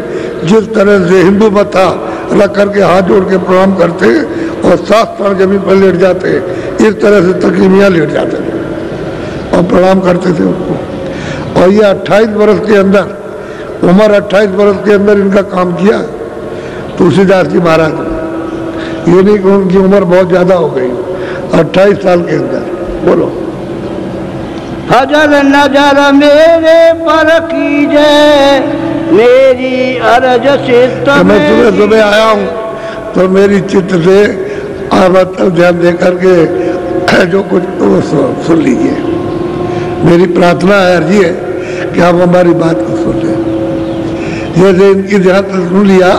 जिस तरह से हिंदू मत था, रख करके हाथ जोड़ के प्रणाम करते और सात तार जमीन पर लेट जाते, इस तरह से तकी मियाँ लेट जाते थे और प्रणाम करते थे उनको। और ये 28 बरस के अंदर, उम्र 28 बरस के अंदर इनका काम किया तुलसीदास जी महाराज ने। ये नहीं कि उनकी उम्र बहुत ज़्यादा हो गई, 28 साल के अंदर। बोलो हजर नजर मेरे पर कीजे, मेरी अरज चित्त मैं सुबह सुबह आया हूँ तो मेरी चित्त से मतलब ध्यान दे करके जो कुछ वो सुन लीजिए। मेरी प्रार्थना है, अर्जी है कि आप हमारी बात को सुन लें। जैसे इनकी ध्यान से सुन लिया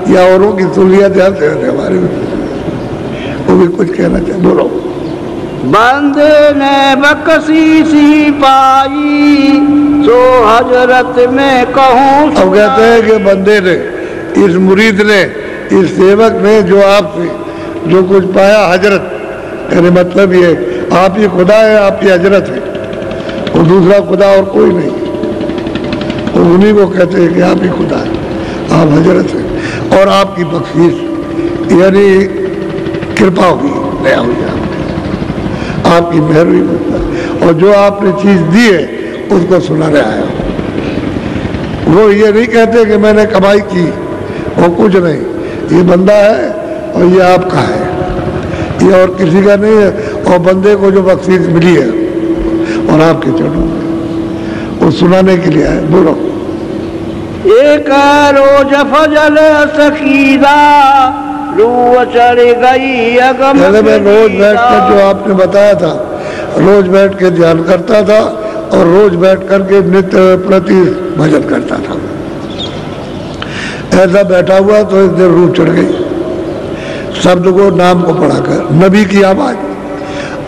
या औरों की सुन लिया ध्यान से, हमारे वो भी कुछ कहना चाहिए। बोलो बंदे ने बकसी सी पाई, सो हजरत में कहूँ। अब कहते हैं कि बंदे ने, इस मुरीद ने, इस सेवक ने जो आपसे जो कुछ पाया हजरत, यानी मतलब ये आप ही खुदा है, आप ही हजरत है, और दूसरा खुदा और कोई नहीं। तो उन्हीं को कहते हैं कि आप ही खुदा है, आप हजरत हैं, और आपकी बख्शीश यानी कृपा हुई, दया हुई, आपकी मेहर हुई, मतलब। और जो आपने चीज़ दी है उसको सुनाने आया। वो ये नहीं कहते कि मैंने कमाई की, वो कुछ नहीं, ये बंदा है और ये आपका है, ये और किसी का नहीं है। और बंदे को जो बख्शीश मिली है और आपके चरणों में, वो सुनाने के लिए आए। बोलो एक रोज फजल सकीदा, रूह चढ़ गई अगम। मैं रोज बैठ कर, जो आपने बताया था, रोज बैठ के ध्यान करता था और रोज बैठ करके नित्य प्रति भजन करता था। ऐसा बैठा हुआ तो इस दिन रूह चढ़ गई, शब्द को, नाम को पढ़ाकर, नबी की आवाज़,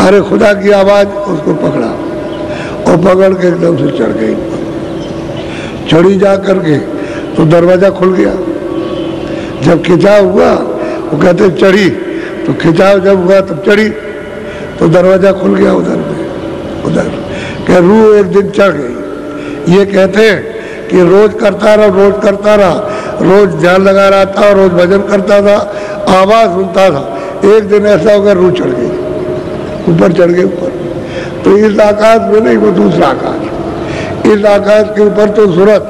अरे खुदा की आवाज़, उसको पकड़ा और पकड़ के एकदम से चढ़ गई। चढ़ी जा करके तो दरवाज़ा खुल गया। जब खिंचाव हुआ, वो कहते चढ़ी, तो खिंचाव जब हुआ तब चढ़ी, तो दरवाज़ा खुल गया उधर में, उधर क्या रूह एक दिन चढ़ गई। ये कहते हैं कि रोज करता रहा, रोज करता रहा, रोज ध्यान लगा रहा था, रोज भजन करता था, आवाज़ सुनता था। एक दिन ऐसा हो गया रूह चढ़ गई, ऊपर चढ़ गए ऊपर। तो इस आकाश में नहीं, वो दूसरा आकाश, इस आकाश के ऊपर तो सूरत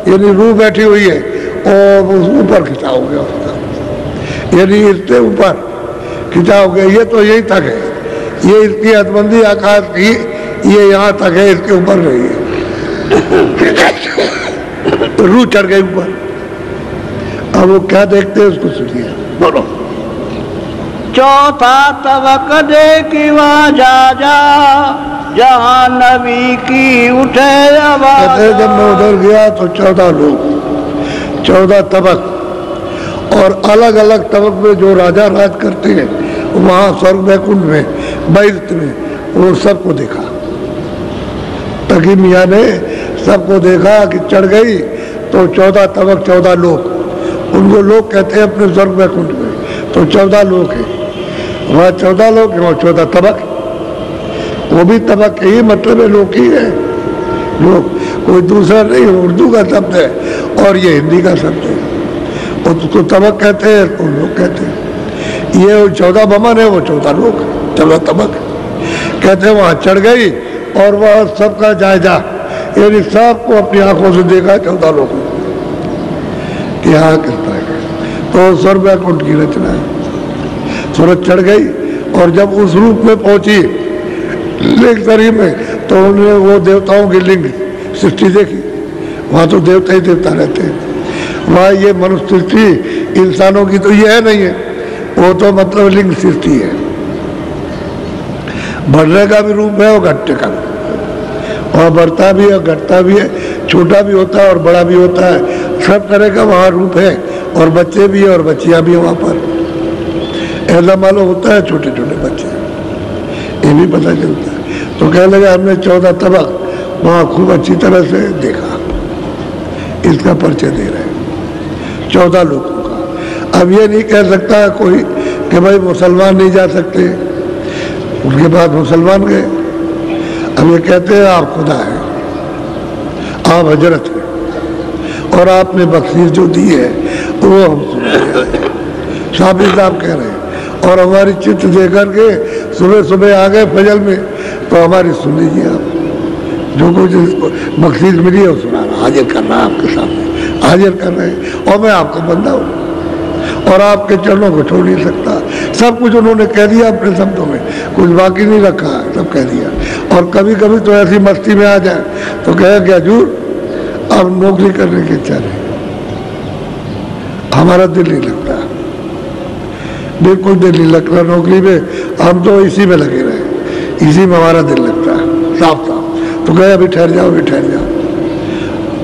यानी रूह बैठी हुई है और उस ऊपर खिंचा हो गया उसका, यानी इससे ऊपर खिंचा हो गया। ये तो यही तक है, ये इसकी हदबंदी आकाश की, ये यहाँ तक है, इसके ऊपर नहीं है। तो रूह चढ़ गई ऊपर। अब वो क्या देखते हैं उसको सुनिए। बोलो चौथा तबक दे कि वहाँ जा जहाँ नबी की उठे आवाज़। कहते हैं जब मैं उधर गया तो 14 लोग, 14 तबक, और अलग अलग तबक में जो राजा राज करते हैं वहाँ स्वर्ग वैकुंठ में, बैत में, वो सबको देखा। तकी मियाँ ने सबको देखा कि चढ़ गई तो 14 तबक, 14 लोग, उनको लोग कहते हैं अपने स्वर्ग वैकुंठ में, तो 14 लोग हैं वहाँ, 14 लोग हैं वहाँ 14 तबक। वो भी तबक ही मतलब है, लोक ही है, लोक, कोई दूसरा नहीं, उर्दू का शब्द है और ये हिंदी का शब्द है। और उसको तबक कहते हैं, तो लोग कहते हैं। ये 14 बमन है, वो 14 लोग, 14 तबक कहते हैं। वहाँ चढ़ गई और वह सबका जायजा, यानी सबको अपनी आंखों से देखा 14 लोगों कि हाँ किस तरह का। तो स्वर्ग वैकुंठ की रचना है। सूरज चढ़ गई और जब उस रूप में पहुंची लिंग शरीर में, तो उन्होंने वो देवताओं की लिंग सृष्टि देखी। वहाँ तो देवता ही देवता रहते हैं, वहाँ ये मनुष्य सृष्टि इंसानों की तो ये है नहीं है, वो तो मतलब लिंग सृष्टि है। बढ़ने का भी रूप है और घटने का भी, और बढ़ता भी है, घटता भी है, छोटा भी होता है और बड़ा भी होता है, सब तरह का वहाँ रूप है। और बच्चे भी है और बच्चियाँ भी है वहाँ पर। ऐसा मालूम होता है छोटे छोटे बच्चे, ये भी पता चलता है। तो कहने लगे हमने 14 तबक वहाँ खूब अच्छी तरह से देखा। इसका परिचय दे रहे हैं 14 लोगों का। अब ये नहीं कह सकता कोई कि भाई मुसलमान नहीं जा सकते, उनके बाद मुसलमान गए। अब ये कहते हैं आप खुदा हैं, आप हजरत हैं, और आपने बख्शीश जो दी है वो हम सुन रहे हैं। शाफी साहब कह रहे हैं, और हमारी चित्त दे करके सुबह सुबह आ गए फजल में, तो हमारी सुन लीजिए आप, जो कुछ बख्शीश मिली है वो सुना रहा, हाजिर कर रहा है आपके सामने, हाजिर कर रहे हैं। और मैं आपका बंदा हूँ और आपके चरणों को छोड़ नहीं सकता। सब कुछ उन्होंने कह दिया अपने शब्दों में, कुछ बाकी नहीं रखा, सब कह दिया। और कभी कभी तो ऐसी मस्ती में आ जाए तो कहे कि हजूर अब नौकरी करने की इच्छा नहीं, हमारा दिल नहीं लगता, बिल्कुल दिल नहीं लगता नौकरी में, हम तो इसी में लगे रहे, इसी में हमारा दिल लगता है साफ साफ। तो कहे अभी ठहर जाओ, अभी ठहर जाओ।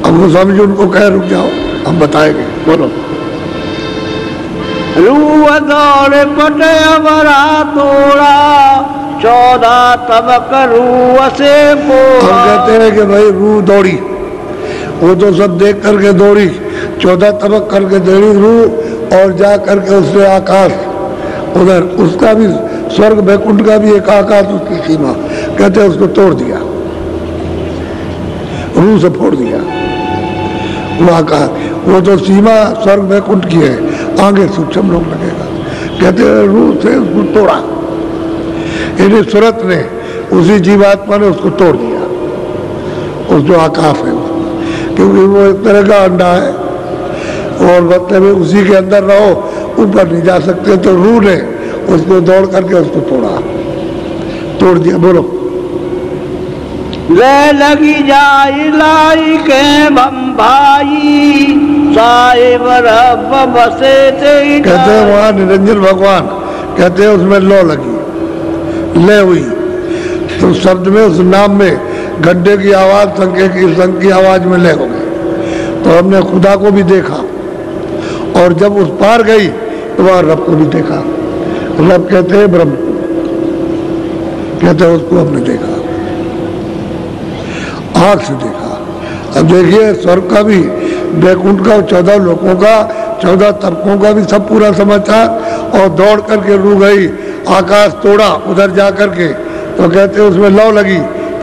अब वो समझो उनको कहे रुक जाओ, हम बताएंगे, बोलो। रूह दौड़ पटे अमरा तोड़ा, 14 तबक रूह से हम कहते हैं कि भाई रूह दौड़ी, वो तो सब देख करके दौड़ी, 14 तबक करके दौड़ी रूह, और जा करके उससे आकाश उधर, उसका भी स्वर्ग वैकुंठ का भी एक आकाश, उसकी सीमा कहते हैं उसको तोड़ दिया, रूह से फोड़ दिया वो आकाश। वो तो सीमा स्वर्ग वैकुंठ की है, आगे सूक्ष्म लोग लगेगा। कहते हैं रूह से उसको तोड़ा, यानी सूरत ने, उसी जीवात्मा ने उसको तोड़ दिया, उस जो आकाश है, क्योंकि वो एक तरह का अंडा है और मतलब उसी के अंदर रहो, ऊपर नहीं जा सकते। तो रूह ने उसको दौड़ करके उसको तोड़ दिया। बोलो। ले लगी जाई लाई के बम्बाई, साहिब रब बसे थे। कहते हैं वहाँ निरंजन भगवान, कहते हैं उसमें लो लगी, ले हुई, तो शब्द में उस नाम में गड्ढे की आवाज, संख की आवाज में ले हो गए। तो हमने खुदा को भी देखा, और जब उस पार गई तो वहाँ रब को भी देखा। रब कहते हैं ब्रह्म, कहते हैं उसको हमने देखा, आँख से देखा। अब देखिए स्वर्ग का भी, वैकुंठ का, 14 लोगों का, 14 तबकों का भी सब पूरा समाचार। और दौड़ करके रूह गई, आकाश तोड़ा उधर जा करके, तो कहते हैं उसमें लौ लगी,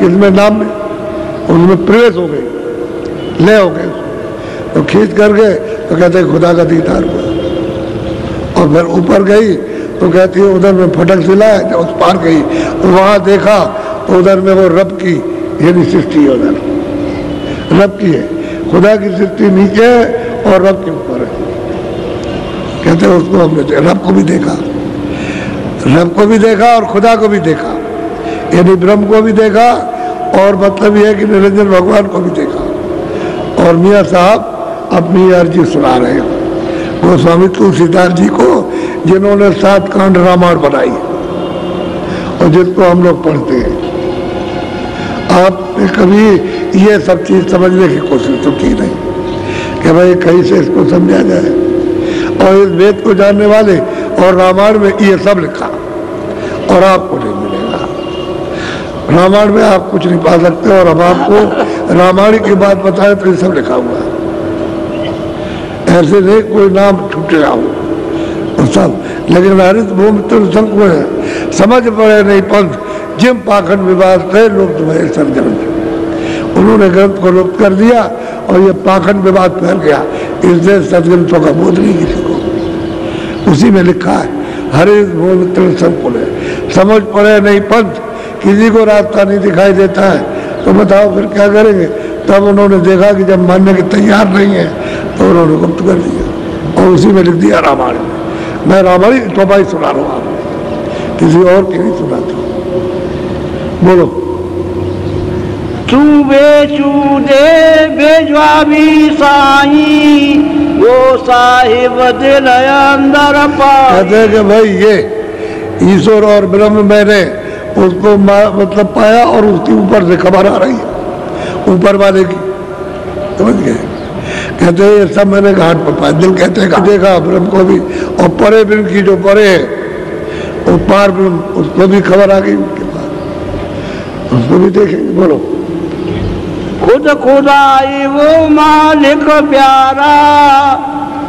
इसमें नाम में, उसमें प्रवेश हो गई, ले हो गए, तो खींच करके तो कहते हैं खुदा का दीदार हुआ। और फिर ऊपर गई तो कहती है उधर में फटक सिलाया, जब उस पार गई वहाँ देखा तो उधर में वो रब की यानी सृष्टि है, उधर रब की है, खुदा की सृष्टि नीचे है और रब के ऊपर है। कहते हैं उसको हमने रब को भी देखा, रब को भी देखा और खुदा को भी देखा, यानी ब्रह्म को भी देखा, और मतलब यह है कि निरंजन भगवान को भी देखा। और मियाँ साहब अपनी अर्जी सुना रहे हैं गोस्वामी तुलसीदास जी को, जिन्होंने 7 कांड रामायण बनाई और जिसको हम लोग पढ़ते हैं। आपने कभी ये सब चीज समझने की कोशिश तो की नहीं कि भाई कहीं से इसको समझा जाए। और इस वेद को जानने वाले और रामायण में ये सब लिखा, और आपको नहीं मिलेगा। रामायण में आप कुछ नहीं पा सकते, और हम आपको रामायण की बात बताएं तो ये सब लिखा हुआ है, ऐसे नहीं कोई नाम छूट रहा हो सब। लेकिन हरित भूमि तो सबको है, समझ पड़े नहीं पंथ जिम पाखंड विवाद थे लोग तुम्हारे सरग्रंथ, उन्होंने ग्रंथ को लुप्त कर दिया और ये पाखंड विवाद फैल गया, इसलिए सदग्रंथों का बोध नहीं किसी को। उसी में लिखा है हरि बोल तिल संकुल है, समझ पड़े नहीं पंथ, किसी को रास्ता नहीं दिखाई देता है, तो बताओ फिर क्या करेंगे। तब उन्होंने देखा कि जब मानने के तैयार नहीं है तो उन्होंने गुप्त कर दिया और उसी में लिख दिया रामायण में। मैं रामायण की चौपाई सुना रहा हूँ आपको, किसी और की नहीं सुनाता। बोलो। तू बेचू दे भेजवाबी साई, वो साहिब दिल अंदर पाई। कहते हैं कि भाई ये ईश्वर और ब्रह्म मैंने उसको मतलब पाया और उसके ऊपर से खबर आ रही है ऊपर वाले की, समझ गए। कहते हैं ये सब मैंने घाट पर पाया, दिल कहते हैं देखा ब्रह्म को भी, और परे ब्रह्म की जो परे है वो पार ब्रह्म, उसको भी खबर आ गई उनके पास, उसको भी देखेंगे। बोलो। खुद खुदाई वो मालिक प्यारा,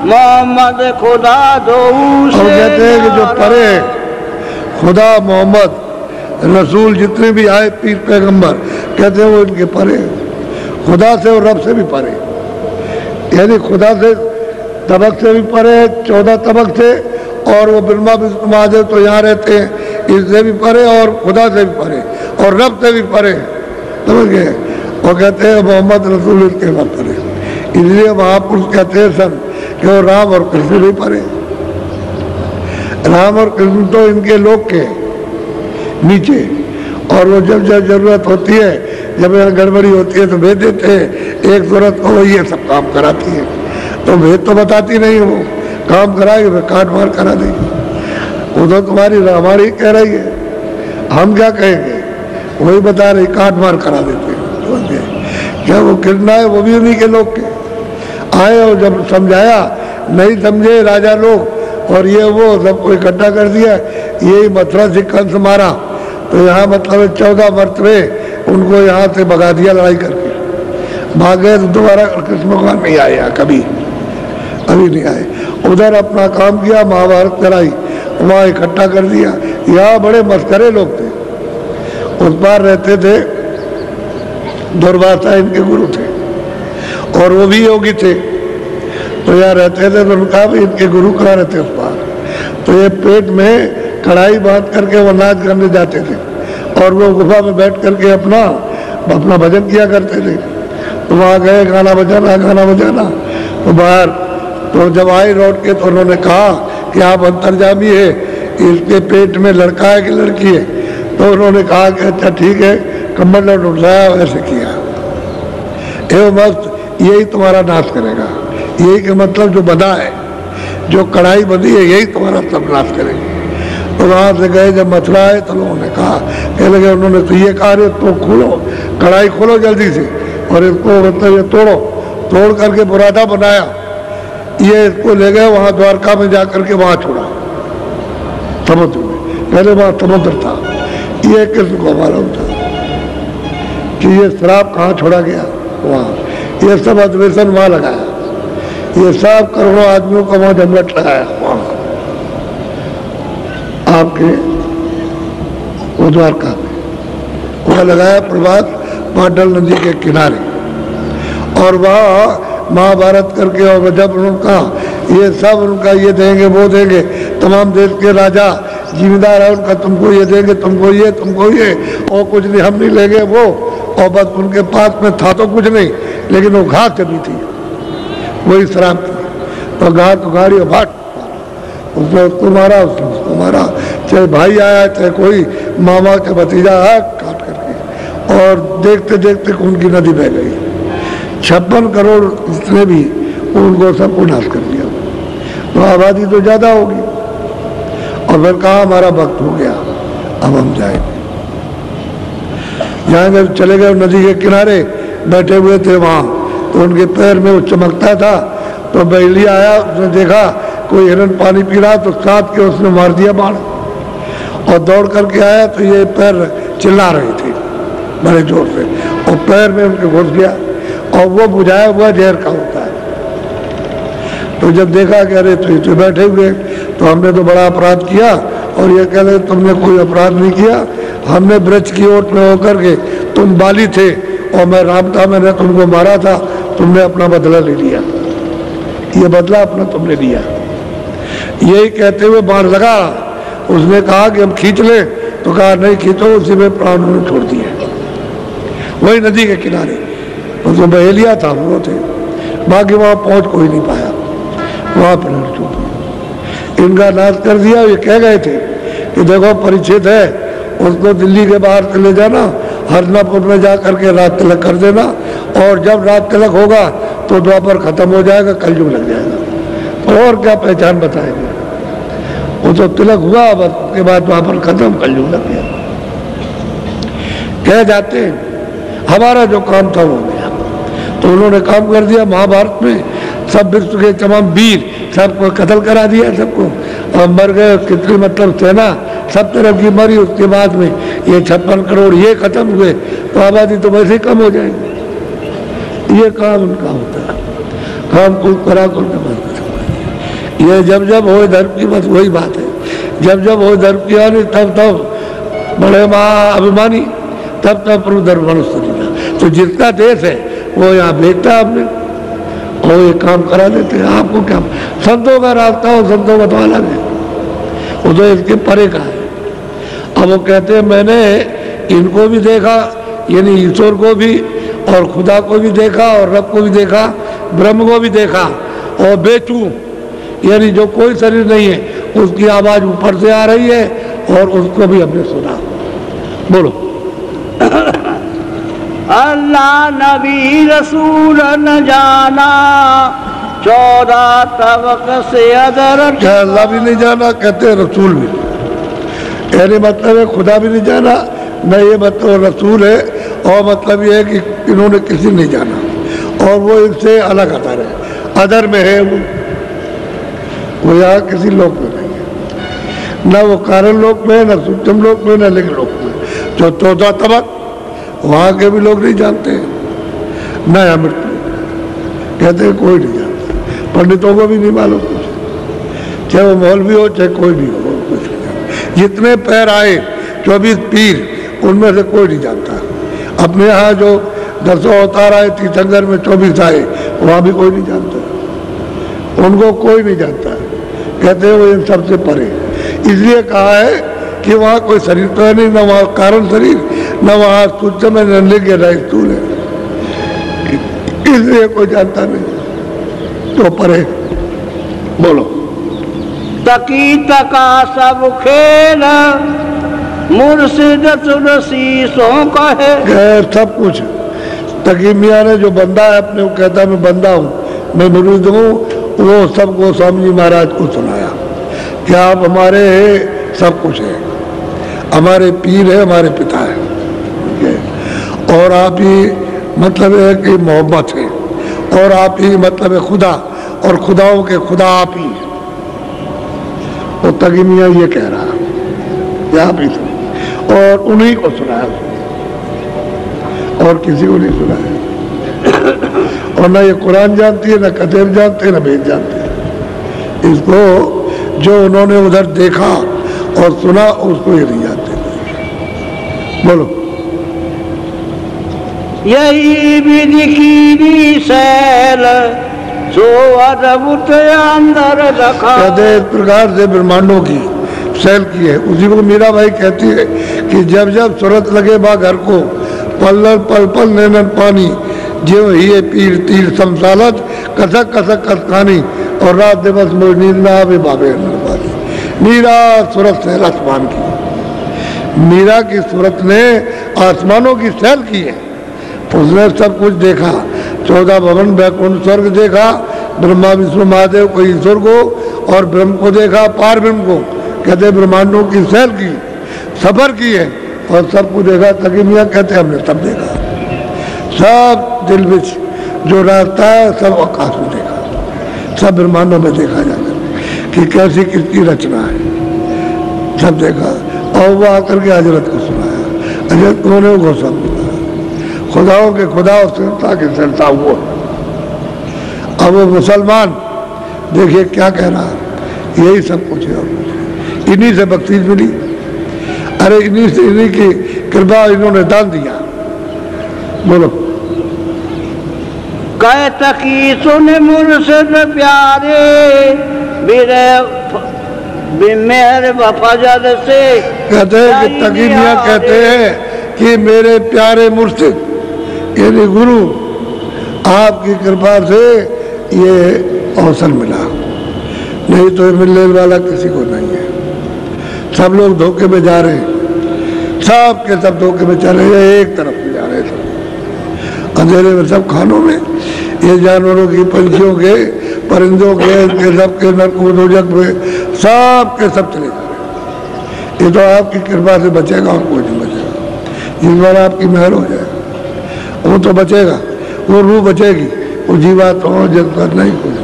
मोहम्मद खुदा दो से। और कहते हैं कि जो परे खुदा मोहम्मद रसूल जितने भी आए पीर पैगंबर, कहते हैं वो इनके परे, खुदा से और रब से भी परे, यानी खुदा से तबक से भी परे, 14 तबक से, और वो ब्रह्मा विष्णु महादेव तो यहाँ रहते हैं, इससे भी परे और खुदा से भी परे और रब से भी परे, समझ गए। और कहते हैं मोहम्मद रसूल इसके रब परे, इसलिए महापुरुष कहते हैं सन कि वो राम और कृष्ण भी परे। राम और कृष्ण तो इनके लोक के नीचे, और वो जब जब जरूरत होती है, जब गड़बड़ी होती है तो भेज देते हैं एक सूरत को, ये सब काम कराती है, तो भेद तो बताती नहीं है, वो काम कराएगी फिर काट मार करा देगी। वो तो तुम्हारी हमारी कह रही है, हम क्या कहेंगे, वही बता रही, काट मार करा देते हैं। क्या वो किरना है, वो भी उन्हीं के लोग के आए, और जब समझाया नहीं समझे राजा लोग, और ये वो सबको इकट्ठा कर दिया, यही मथुरा से कंस मारा, तो यहाँ मतलब 14 मरतबे उनको यहाँ से भगा दिया लड़ाई करके, भागे तो दोबारा कृष्ण भगवान नहीं आए यहाँ कभी, अभी नहीं आए। उधर अपना काम किया, महाभारत कराई, वहाँ इकट्ठा कर दिया। यहाँ बड़े मस्करे लोग थे, उस पार रहते थे दुर्वासा इनके गुरु थे, और वो भी योगी थे, तो यहाँ रहते थे, तो उनका भी इनके गुरु करा रहते उस पार, तो ये पेट में कढ़ाई बांध करके वो नाच करने जाते थे, और वो गुफा में बैठ करके अपना भजन किया करते थे। तो वहाँ गए, गाना बजाना, तो बाहर, तो जब आए लौट के, तो उन्होंने कहा कि आप अंतर्जामी है, इसके पेट में लड़का है कि लड़की है, तो उन्होंने कहा कि अच्छा ठीक है, कम्बल लौट उठाया, वैसे किया, एवं मस्त यही तुम्हारा नाश करेगा, यही के मतलब जो बंधा है, जो कढ़ाई बंधी है, यही तुम्हारा सब नाश करेगा। तो वहाँ से गए, जब मथुरा आए तो लोगों ने कहा, कह लगे उन्होंने तो ये कहा, रे तो खोलो, कढ़ाई खोलो जल्दी से, और इसको मतलब ये तोड़ करके बुरादा बनाया, ये इसको ले गए वहाँ द्वारका में जा करके वहाँ छोड़ा समुद्र में, पहले वहाँ समुद्र था, ये कृष्ण को मालूम था कि ये श्राप कहाँ छोड़ा गया, वहाँ ये सब अधिवेशन वहाँ लगाया, ये सब करोड़ों आदमियों का वहाँ जमघट लगाया, वहाँ आपके वो द्वारका में वहाँ लगाया प्रभात पाटल नदी के किनारे, और वहाँ महाभारत करके, और जब उनका ये सब उनका ये देंगे वो देंगे, तमाम देश के राजा जिम्मेदार है उनका, तुमको ये देंगे, तुमको ये, और कुछ नहीं हम नहीं लेंगे वो, और बस उनके पास में था तो कुछ नहीं, लेकिन वो घास जमी थी, वही शराब थी, तो घास उखाड़ी और भाट, उसने उसको मारा, उसने उसको मारा, चाहे भाई आया चाहे कोई मामा का भतीजा आया, काट करके, और देखते देखते खून की नदी बह गई। 56 करोड़ जितने भी उनको सबको नाश कर दिया, तो आबादी तो ज़्यादा होगी, और फिर कहा हमारा वक्त हो गया, अब हम जाएंगे। यहाँ जब चले गए नदी के किनारे बैठे हुए थे वहाँ, तो उनके पैर में वो चमकता था, तो बैली आया, उसने देखा कोई हिरन पानी पी रहा, तो साथ के उसने मार दिया बाण, और दौड़ करके आया तो ये पैर चिल्ला रहे थे बड़े जोर से, और पैर में उनके घुस गया, और वो बुझाया हुआ जहर का होता है। तो जब देखा कि अरे तो बैठे हुए, तो हमने तो बड़ा अपराध किया, और ये कह रहे तुमने कोई अपराध नहीं किया, हमने ब्रज की ओट में होकर के, तुम बाली थे और मैं राम था, मैंने तुमको मारा था, तुमने अपना बदला ले लिया, ये बदला अपना तुमने लिया। यही कहते हुए बाण लगा। उसने कहा कि हम खींच ले, तो कहा नहीं खींचो, उसी में प्राण उन्होंने छोड़ दिए। वही नदी के किनारे तो बहेलिया था, वो थे, बाकी वहां पहुंच कोई नहीं पाया, वहां पर इनका नाश कर दिया। ये कह गए थे कि देखो परिचित है, उसको दिल्ली के बाहर से ले जाना, हरनापुर में जा करके रात तिलक कर देना, और जब रात तिलक होगा तो द्वापर खत्म हो जाएगा, कलयुग लग जाएगा, और क्या पहचान बताएंगे। वो तो तिलक हुआ, बस उसके बाद द्वापर खत्म, कलयुग लग गया। कह जाते हैं हमारा जो काम था वो हो गया। तो उन्होंने काम कर दिया। महाभारत में सब विश्व के तमाम वीर सबको कत्ल करा दिया, सबको, और मर गए कितनी, मतलब सेना सब तरफ की मरी। उसके बाद में ये 56 करोड़ ये खत्म हुए, तो आबादी तो वैसे ही कम हो जाएगी। ये काम उनका होता है, काम कुल करा कुल का बात। ये जब जब हो धर्म की, बस वही बात है, जब जब हो धर्म की आनी, तब तब बड़े महाअभिमानी, तब तब प्रभु धर्म मनुष्य। तो जितना देश है वो यहाँ भेजता है आपने, और ये काम करा देते हैं। आपको क्या, संतों का रास्ता हो, संतों का तो अलग है, वो तो इसके परे का है। अब वो कहते हैं मैंने इनको भी देखा, यानी ईश्वर को भी, और खुदा को भी देखा, और रब को भी देखा, ब्रह्म को भी देखा, और बेचू यानी जो कोई शरीर नहीं है, उसकी आवाज ऊपर से आ रही है, और उसको भी हमने सुना। बोलो। अल्लाह नबी रसूल न जाना, 14 तबक से अदर। क्या अल्लाह भी नहीं जाना, कहते हैं रसूल भी, यानी मतलब है खुदा भी नहीं जाना, न ये मतलब रसूल है, और मतलब ये है कि इन्होंने किसी नहीं जाना, और वो इनसे अलग अदर है, अदर में है वो यहाँ किसी लोक में नहीं है, न वो कारण लोक में, न सूक्ष्म लोक में, न लिंग लोक में। जो 14 तबक वहाँ के भी लोग नहीं जानते, न अमृत कहते हैं कोई नहीं जानता, पंडितों को भी नहीं मालूम कुछ, चाहे वो मौलवी हो चाहे कोई भी हो, कुछ नहीं। जितने पैर आए 24 पीर, उनमें से कोई नहीं जानता। अपने यहाँ जो 10 अवतार आए तीर्थंकर में 24 आए, वहाँ भी कोई नहीं जानता, उनको कोई नहीं जानता, कहते हैं वो इन सबसे परे। इसलिए कहा है कि वहाँ कोई शरीर तो है नहीं, न वहाँ कारण शरीर, न वहाँ सूक्ष्म में, न लिंग है, न स्थूल है, इसलिए कोई जानता नहीं, तो परे। बोलो। तकी तका सब खेल, मुर्शिद शीशों का है। सब कुछ तकी मियाँ ने जो बंदा है अपने को कहता मैं बंदा हूँ, मैं मुरीद हूँ, वो सब गोस्वामी जी महाराज को सुनाया कि आप हमारे सब कुछ है, हमारे पीर है, हमारे पिता है, और आप ही मतलब है कि मोहब्बत है, और आप ही मतलब है खुदा, और खुदाओं के खुदा आप ही। तो तकी मियाँ ये कह रहा है आप ही सुन, और उन्हीं को सुनाया, और किसी को नहीं सुनाया। और ना ये कुरान जानती है, ना कतेब जानते, ना वेद जानते। इसको जो उन्होंने उधर देखा और सुना, उसको ये नहीं जानते। बोलो। यही विधि की सैल, सो अद्भुत अंदर रखा। कहते इस प्रकार से ब्रह्मांडों की सैल की है। उसी को मीरा भाई कहती है कि जब जब सूरत लगे बा घर को, पल्लर पल पल नैनन पानी, जो ही पीर तीर समसालत, कसक कसक कसकानी, और रात दिवस मोर नींद ना आवे बाबे पानी। मीरा सूरत सैल आसमान की, मीरा की सूरत ने आसमानों की सैल की है। उसने सब कुछ देखा, 14 भवन वैकुंठ स्वर्ग देखा, ब्रह्मा विष्णु महादेव को ईश्वर को, और ब्रह्म को देखा, पार ब्रह्म को, कहते ब्रह्मांडों की सैर की, सफर की है, और सबको देखा। तकी मियाँ कहते हमने सब देखा, सब दिल विच जो रास्ता है सब आकाश में देखा, सब ब्रह्मांडों में देखा जाता है कि कैसी किसकी रचना है, सब देखा। और वो आकर के हजरत को सुनाया, हजरत उन्होंने गोस्वामी खुदाओं के खुदा और संता के संता वो। अब वो मुसलमान देखिए क्या कह रहा है, यही सब कुछ है, इन्हीं से बख्शीश मिली। अरे इन्हीं की कृपा इन्होंने दान दिया। बोलो। कह तकी सुन मुर्शिद प्यारे मेहर फजल से। कहते हैं कि तकी मियां कहते हैं कि मेरे प्यारे मुर्शिद यानी गुरु आपकी कृपा से ये अवसर मिला, नहीं तो मिलने वाला किसी को नहीं है। सब लोग धोखे में जा रहे हैं, सब के सब धोखे में चले गए, एक तरफ में जा रहे सब अंधेरे में, सब खानों में, ये जानवरों की, पंछियों के, परिंदों के, सब के नरक में, सब के सब चले जा रहे। ये तो आपकी कृपा से बचेगा और कोई नहीं बचेगा। इस बार आपकी मेहर हो जाए वो तो बचेगा, वो रूह बचेगी, वो जीवात्मा जगत नहीं कुछ,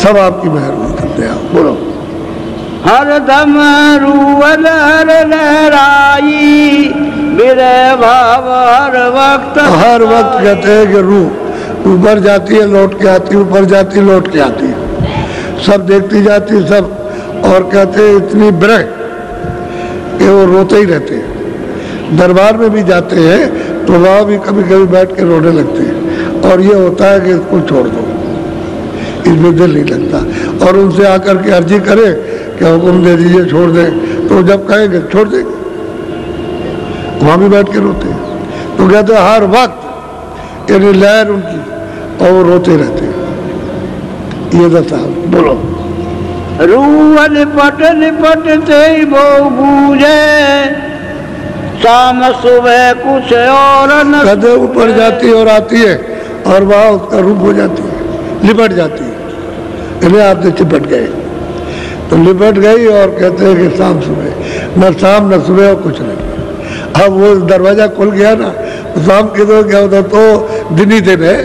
सब आपकी मेहर हो सकते हैं। आप बोलो। हर दम रूह लहराई मेरे भाव हर वक्त कहते हैं कि रूह ऊपर जाती है लौट के आती, ऊपर जाती लौट के आती, सब देखती जाती सब, और कहते हैं इतनी विरह कि वो रोते ही रहते हैं। दरबार में भी जाते हैं तो वहाँ भी कभी कभी बैठ के रोने लगते हैं, और ये होता है कि इसको छोड़ दो, इसमें दिल नहीं लगता। और उनसे आकर के अर्जी करे कि हुक्म दे दीजिए छोड़ दें, तो जब कहेंगे छोड़ देंगे, वहाँ भी बैठ के रोते हैं। तो कहते हैं हर वक्त यानी लहर उनकी, और वो रोते रहते हैं। ये दशा। बोलो। रूह लिपटते वो बूझे शाम सुबह कुछ और न। कहते ऊपर जाती और आती है और वहाँ उसका रूप हो जाती है, लिपट जाती है, यानी आपसे चिपट गए तो लिपट गई। और कहते हैं कि शाम सुबह, न शाम न सुबह और कुछ नहीं। अब वो दरवाजा खुल गया ना, शाम के दो क्या होता तो दिन ही दिन है,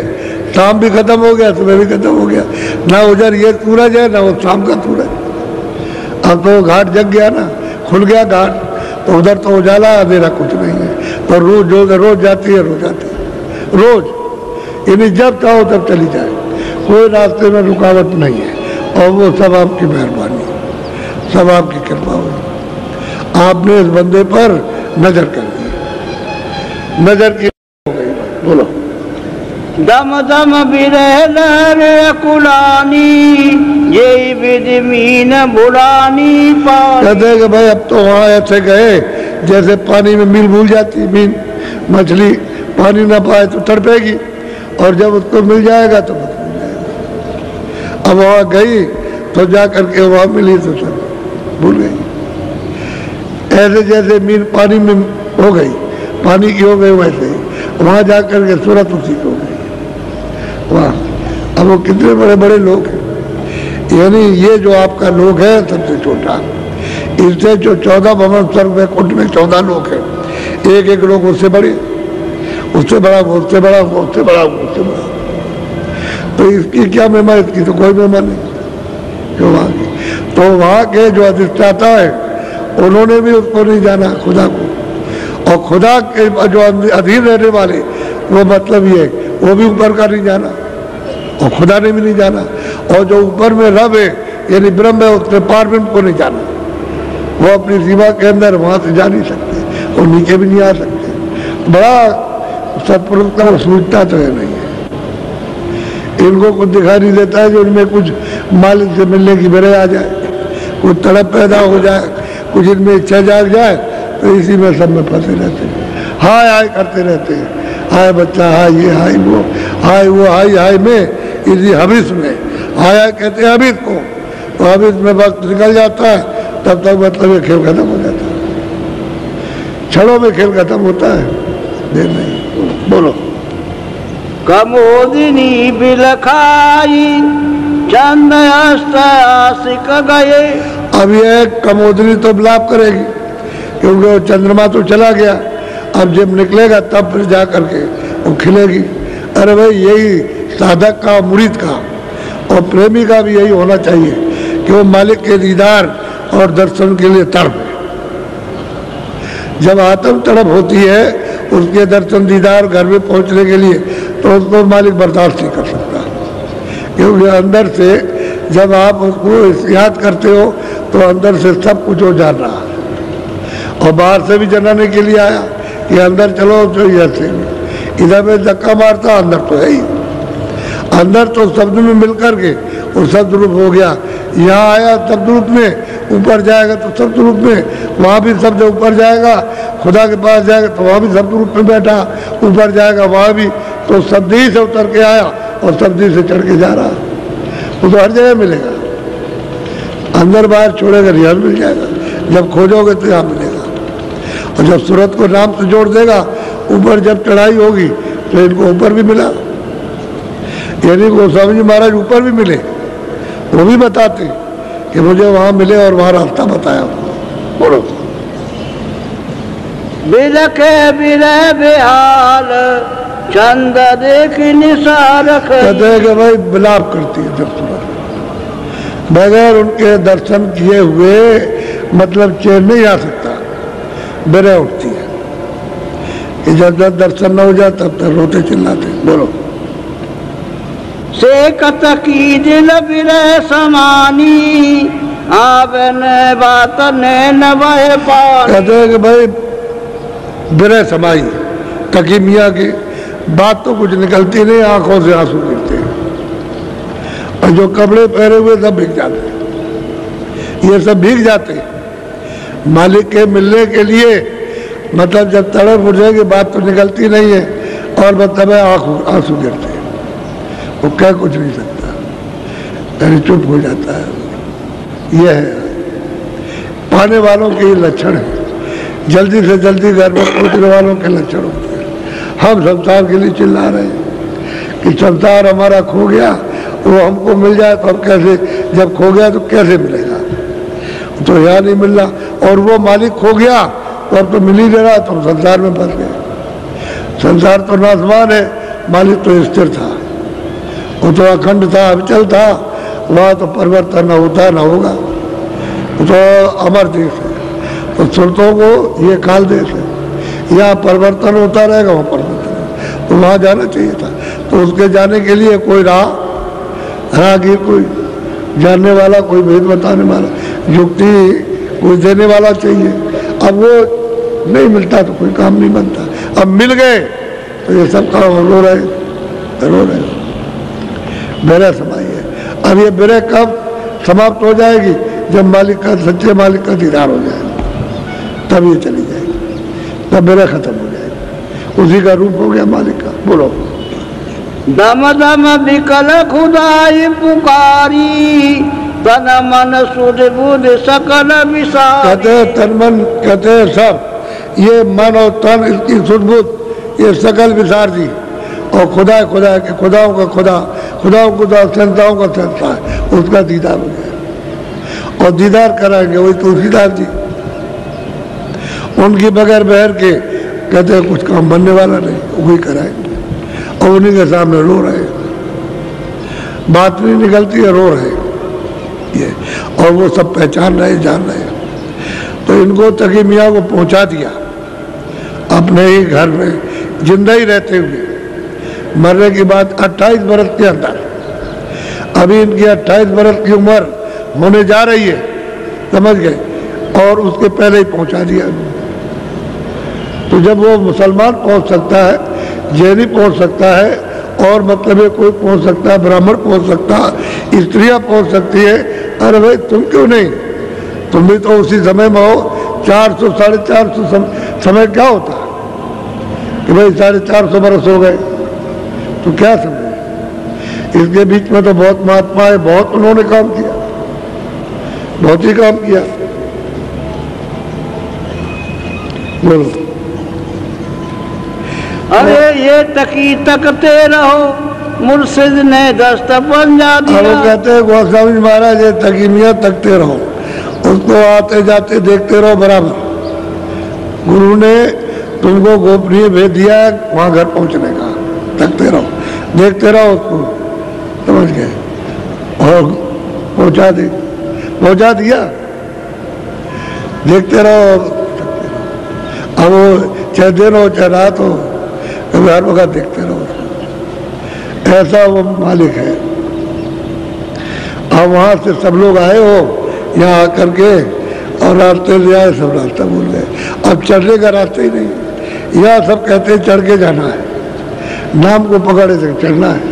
शाम भी खत्म हो गया, सुबह भी खत्म हो गया, ना उधर ये सूरज है ना वो शाम का सूरज। अब तो घाट जग गया ना, खुल गया घाट, तो उधर तो उजाला अंधेरा कुछ नहीं है। तो रोज जाती है, रोज आती है, रोज यानी जब चाहो तब चली जाए, कोई रास्ते में रुकावट नहीं है। और वो सब आपकी मेहरबानी, सब आपकी कृपा हुई। आपने इस बंदे पर नजर कर दी, नजर की हो गई। बोलो। दम दम बिरह कुलानी ये विदमीन बुलानी पानी। कहते हैं कि भाई अब तो वहाँ ऐसे गए जैसे पानी में मील भूल जाती, मीन मछली पानी ना पाए तो तड़पेगी, और जब उसको मिल जाएगा तो बस मिल जाएगा। अब वहाँ गई तो जा करके वहाँ मिली तो सब भूल गई। ऐसे जैसे मीन पानी में हो गई, पानी की हो गई, वैसे ही वहाँ जा करके सूरत उसी की हो गई। वाह। अब वो कितने बड़े बड़े लोग हैं, यानी ये जो आपका लोग है सबसे छोटा, इससे जो 14 भवन स्वर्ग में कुंड में 14 लोग हैं, एक एक लोग उससे बड़े, उससे बड़ा, उससे बड़ा, उससे बड़ा, उससे बड़ा। तो इसकी क्या महिमा, इसकी तो कोई महिमा नहीं जो वहाँ की। तो वहाँ के जो अधिष्ठाता है उन्होंने भी उसको नहीं जाना, खुदा को, और खुदा के जो अधीन रहने वाले, वो मतलब ये वो भी ऊपर का नहीं जाना, और खुदा ने भी नहीं जाना। और जो ऊपर में रब है यानी ब्रह्म है, उसने पार में को नहीं जाना, वो अपनी सीमा के अंदर वहाँ से जा नहीं सकते, और नीचे भी नहीं आ सकते। बड़ा सत्पुरुष का सूझता तो है नहीं है, इनको कुछ दिखाई नहीं देता है जो इनमें कुछ मालिक से मिलने की बेरे आ जाए, कुछ तड़प पैदा हो जाए, कुछ इनमें इच्छा जाग जाए, तो इसी में सब में फंसे रहते हैं, हाय हाय करते रहते हैं, हाय बच्चा, हाय ये, हाय वो, हाय वो, हाय हाय में, इसी हविस में, हाय हाय कहते हैं हविस को। तो हविस में वक्त निकल जाता है, तब तक मतलब ये खेल खत्म हो जाता है, क्षणों में खेल खत्म होता है, देर नहीं। बोलो। कमोदिनी बिलखाई चंद आशिक गए। अब ये कमोदनी तो बिलाप करेगी, क्योंकि वो चंद्रमा तो चला गया, अब जब निकलेगा तब फिर जा करके वो खिलेगी। अरे भाई यही साधक का, मुरीद का और प्रेमी का भी यही होना चाहिए कि वो मालिक के दीदार और दर्शन के लिए तड़प। जब आत्म तड़प होती है उसके दर्शन दीदार घर में पहुंचने के लिए, तो उसको मालिक बर्दाश्त नहीं कर सकता, क्योंकि अंदर से जब आप उसको याद करते हो तो अंदर से सब कुछ हो जान रहा है, और बाहर से भी जलाने के लिए आया कि अंदर चलो, तो इधर से इधर में धक्का मारता, अंदर तो है ही, अंदर तो शब्द में मिल करके वो शब्द रूप हो गया। यहाँ आया शब्द रूप में, ऊपर जाएगा तो शब्द रूप में, वहाँ भी शब्द ऊपर जाएगा, खुदा के पास जाएगा तो वहाँ भी शब्द रूप में बैठा, ऊपर जाएगा वहाँ भी, तो शब्द ही से उतर के आया और शब्द ही से चढ़ के जा रहा। वो तो हर जगह मिलेगा, अंदर बाहर छोड़ेगा रियल मिल जाएगा, जब खोजोगे तो यहाँ मिलेगा। और जब सूरत को नाम से जोड़ देगा, ऊपर जब चढ़ाई होगी तो इनको ऊपर भी मिला, यानी गोस्वामी जी महाराज ऊपर भी मिले, वो भी बताते कि मुझे वहाँ मिले और वहाँ रास्ता बताया। बोलो। बिलखे बिरह बेहाल चंद देख निसार, कहते हैं कि भाई बिलाप करती है जब सूरत, बगैर उनके दर्शन किए हुए मतलब चैन नहीं आ सकता, बिरह उठती है कि जब जब दर्शन न हो जाए तब तक रोते चिल्लाते। बोलो। से कत की दिल बिरह समानी, आवे न बात नैन बहे पानी। कहते हैं कि भाई बिरह समाई, तकी मियाँ की बात तो कुछ निकलती नहीं, आंखों से आंसू गिरते हैं, और जो कपड़े पहने हुए सब भीग जाते हैं, ये सब भीग जाते हैं मालिक के मिलने के लिए। मतलब जब तड़प उठेगी बात तो निकलती नहीं है, और मतलब है आंसू गिरते हैं, वो कह कुछ नहीं सकता, यानी चुप हो जाता है। यह है पाने वालों के लक्षण है, जल्दी से जल्दी घर में पहुंचने वालों के लक्षण होते हैं। हम संसार के लिए चिल्ला रहे हैं कि संसार हमारा खो गया, वो हमको मिल जाए तो अब कैसे, जब खो गया तो कैसे मिलेगा, तो यहाँ नहीं मिल रहा, और वो मालिक खो गया तो अब तो मिल ही नहीं रहा, तो संसार में फंस गए। संसार तो नासमान है, मालिक तो स्थिर था, वो तो अखंड था, अविचल था, वहाँ तो परिवर्तन न होता न होगा, वो तो अमर देश है। तो सुरतों को ये काल देश है, यहाँ परिवर्तन होता रहेगा, वहाँ परिवर्तन, तो वहाँ जाना चाहिए था। तो उसके जाने के लिए कोई राहगीर, कोई जानने वाला, कोई भेद बताने वाला, युक्ति कोई देने वाला चाहिए। अब वो नहीं मिलता तो कोई काम नहीं बनता। अब मिल गए तो ये सब काम रो रहे। बिरह समाई है। अब ये बिरह कब समाप्त हो जाएगी, जब मालिक का, सच्चे मालिक का दीदार हो जाएगा, तब ये चली जाएगी, तब बिरह खत्म हो जाएगी, उसी का रूप हो गया मालिक का। बोलो। दम दम विकल खुदाई पुकारी, तन मन सुध बुध सकल विसारी। कहते हैं तन मन, कहते हैं सब, ये मन और तन, इसकी सुध बुध, ये सकल विसार जी, और खुदा के खुदाओं का खुदा, खुदाओं खुदा, संताओं का संता है, उसका दीदार हो गया, और दीदार कराएंगे वही तुलसीदास जी। उनकी बगैर बहर के कहते हैं कुछ काम बनने वाला नहीं, वही कराएंगे, और उन्हीं के सामने रो रहे, बात नहीं निकलती है, रो रहे ये, और वो सब पहचान रहे, जान रहे। तो इनको तकी मियाँ को पहुंचा दिया अपने ही घर में, जिंदा ही रहते हुए। मरने की बात 28 बरस के अंदर, अभी इनकी 28 बरस की उम्र होने जा रही है, समझ गए, और उसके पहले ही पहुंचा दिया। तो जब वो मुसलमान पहुंच सकता है, जैनी पहुंच सकता है, और मतलब ये कोई पहुंच सकता है, ब्राह्मण पहुंच सकता है, स्त्रियां पहुंच सकती है, अरे भाई तुम क्यों नहीं, तुम भी तो उसी समय में हो। 400 450 समय क्या होता कि भाई 450 बरस हो गए, तो क्या समय। इसके बीच में तो बहुत महात्मा है, बहुत उन्होंने काम किया, बहुत ही काम किया। बोलो। अरे ये तकी तकते रहो, मुर्शिद ने दस्त पंजा दिया। वो कहते हैं गोस्वामी महाराज, ये तकी मियाँ तकते रहो, उसको आते जाते देखते रहो बराबर। गुरु ने तुमको गोपनीय भेज दिया है वहाँ घर पहुँचने का, तकते रहो, देखते रहो उसको, समझ गए, और पहुँचा दिया, देखते रहो। अब वो चाहे दिन हो चाहे रात हो, कभी हर वक्त देखते रहो, ऐसा वो मालिक है। अब वहाँ से सब लोग आए हो यहाँ आकर के, और रास्ते ले आए, सब रास्ता भूल गए। अब चढ़ने का रास्ता ही नहीं। यहाँ सब कहते हैं चढ़ के जाना है, नाम को पकड़े से चढ़ना है।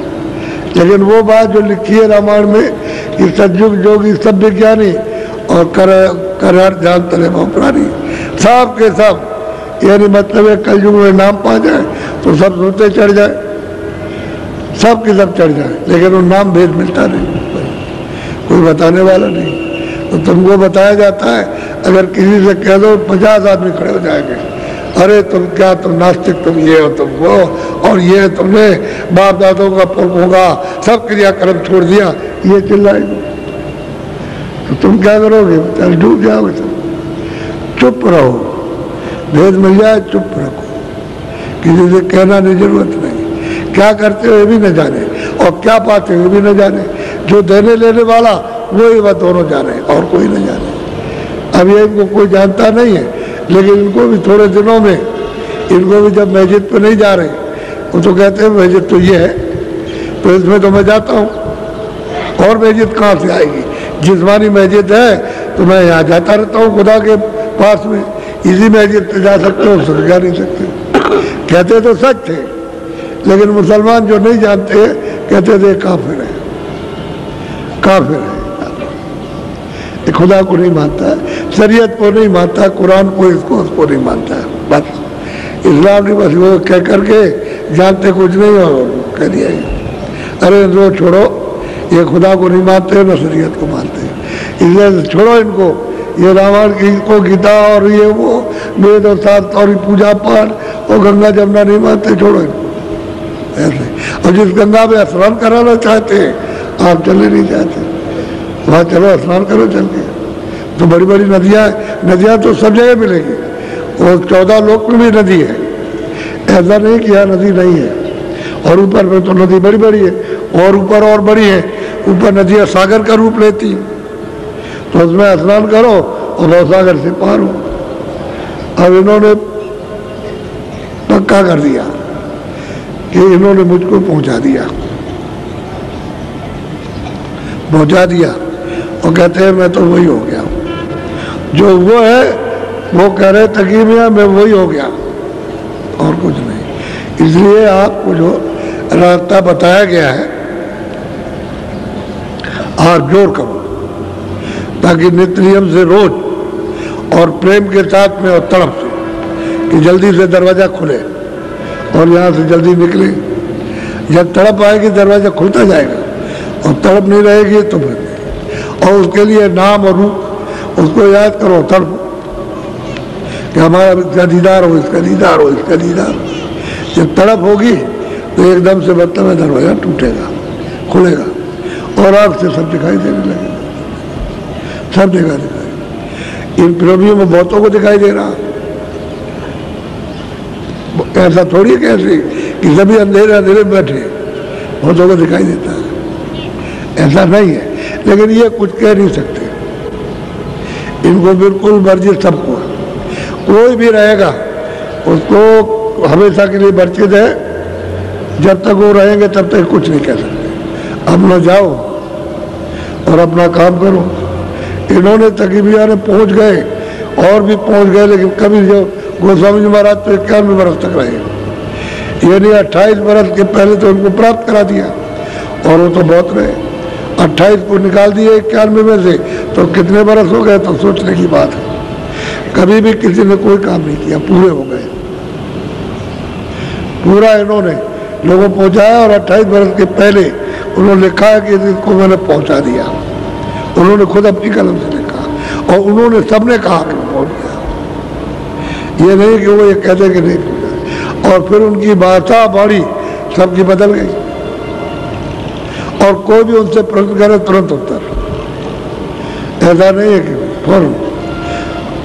लेकिन वो बात जो लिखी है रामायण में कि सतयुग जोगी सब विज्ञानी और कर जान तले प्राणी, सब के सब, यानी मतलब है कलयुग में नाम पा जाए तो सब सोते चढ़ जाए, सब के सब चढ़ जाए, लेकिन वो नाम भेद मिलता नहीं, कोई बताने वाला नहीं। तो तुमको बताया जाता है, अगर किसी से कह दो 50 आदमी खड़े हो जाएंगे, अरे तुम क्या, तुम नास्तिक, तुम ये हो, तुम वो, और ये तुमने बाप दादों का पुरख होगा, सब क्रियाक्रम छोड़ दिया, ये चिल्लाएंगे, तो तुम क्या करोगे? चल डूब जाओगे तुम। चुप रहो, भेद मिल जाए चुप रखो, किसी से कहना नहीं, जरूरत नहीं। क्या करते हो ये भी न जाने, और क्या पाते हो ये भी न जाने। जो देने लेने वाला वही वह दोनों जाने, और कोई न जाने। अब ये इनको कोई जानता नहीं है, लेकिन इनको भी थोड़े दिनों में, इनको भी जब मस्जिद पे नहीं जा रहे, वो तो कहते हैं मस्जिद तो ये है, तो इसमें तो मैं जाता हूँ, और मस्जिद कहाँ से आएगी? जिस्मानी मस्जिद है तो मैं यहाँ जाता रहता हूँ खुदा के पास में, इसी मस्जिद पे जा सकते हो, उसको जा नहीं सकते। कहते तो सच थे, लेकिन मुसलमान जो नहीं जानते कहते थे काफिर है, काफिर है, खुदा को नहीं मानता, शरीयत को नहीं मानता, कुरान को, इसको उसको नहीं मानता। बस इस्लाम ने बस वो कह करके जानते कुछ नहीं और कह दिया, अरे रो छोड़ो, ये खुदा को नहीं मानते न शरीयत को मानते, इसलिए छोड़ो इनको, ये रामायण की को गीता और ये वो वेद और शास्त्र और पूजा पाठ और गंगा जमुना नहीं मानते, छोड़ो इनको ऐसे। और जिस गंगा में स्नान कराना चाहते हैं, आप चले नहीं चाहते, वहाँ चलो स्नान करो चल के। तो बड़ी बड़ी नदियाँ तो सब जगह मिलेगी, और 14 लोक में भी नदी है, ऐसा नहीं कि यहाँ नदी नहीं है। और ऊपर में तो नदी बड़ी बड़ी है, और ऊपर और बड़ी है, ऊपर नदियाँ सागर का रूप लेती हैं, तो उसमें स्नान करो और भवसागर से पार हो। अब इन्होंने पक्का कर दिया कि इन्होंने मुझको पहुंचा दिया, और कहते हैं मैं तो वही हो गया, जो वो है वो कह रहे तकीमिया मैं वही हो गया, और कुछ नहीं। इसलिए आपको जो रास्ता बताया गया है, आप जोर करो, ताकि नित्य नियम से रोज और प्रेम के साथ में और तड़प से, कि जल्दी से दरवाजा खुले और यहाँ से जल्दी निकले। जब तड़प आएगी दरवाजा खुलता जाएगा, और तड़प नहीं रहेगी तो फिर, और उसके लिए नाम और रूप उसको याद करो, तड़प कि हमारा इसका दीदार हो, इसका दीदार हो, इसका दीदार हो। जब तड़प होगी तो एकदम से मतलब में दरवाजा टूटेगा, खुलेगा, और आग से सब दिखाई देने लगेगा, सब जगह दिखाई। इन प्रेमियों में बहुतों को दिखाई दे रहा, ऐसा थोड़ी कैसे कि सभी अंधेरे अंधेरे बैठे, बहुतों को दिखाई देता है, ऐसा नहीं है। लेकिन ये कुछ कह नहीं सकते, इनको बिल्कुल वर्जित सबको, कोई भी रहेगा उसको हमेशा के लिए वर्जित है, जब तक वो रहेंगे तब तक कुछ नहीं कह सकते। अब न जाओ और अपना काम करो। इन्होंने तकीबिया ने पहुंच गए, और भी पहुंच गए, लेकिन कभी जो गोस्वामी जी महाराज तो 91 बरस तक रहे, यानी 28 बरस के पहले तो उनको प्राप्त करा दिया, और वो तो बहुत रहे। 28 को निकाल दिए 91 में से, तो कितने बरस हो गए? तो सोचने की बात है। कभी भी किसी ने कोई काम नहीं किया, पूरे हो गए, पूरा इन्होंने लोगों पहुंचाया। और 28 बरस के पहले उन्होंने लिखा है कि इसको मैंने पहुंचा दिया, उन्होंने खुद अपनी कलम से लिखा, और उन्होंने सबने कहा कि पहुंच गया, ये नहीं कि वो ये कहते कि नहीं पहुंचा। और फिर उनकी भाषा बाड़ी सबकी बदल गई, और कोई भी उनसे प्रश्न करे तुरंत उत्तर, ऐसा नहीं है कि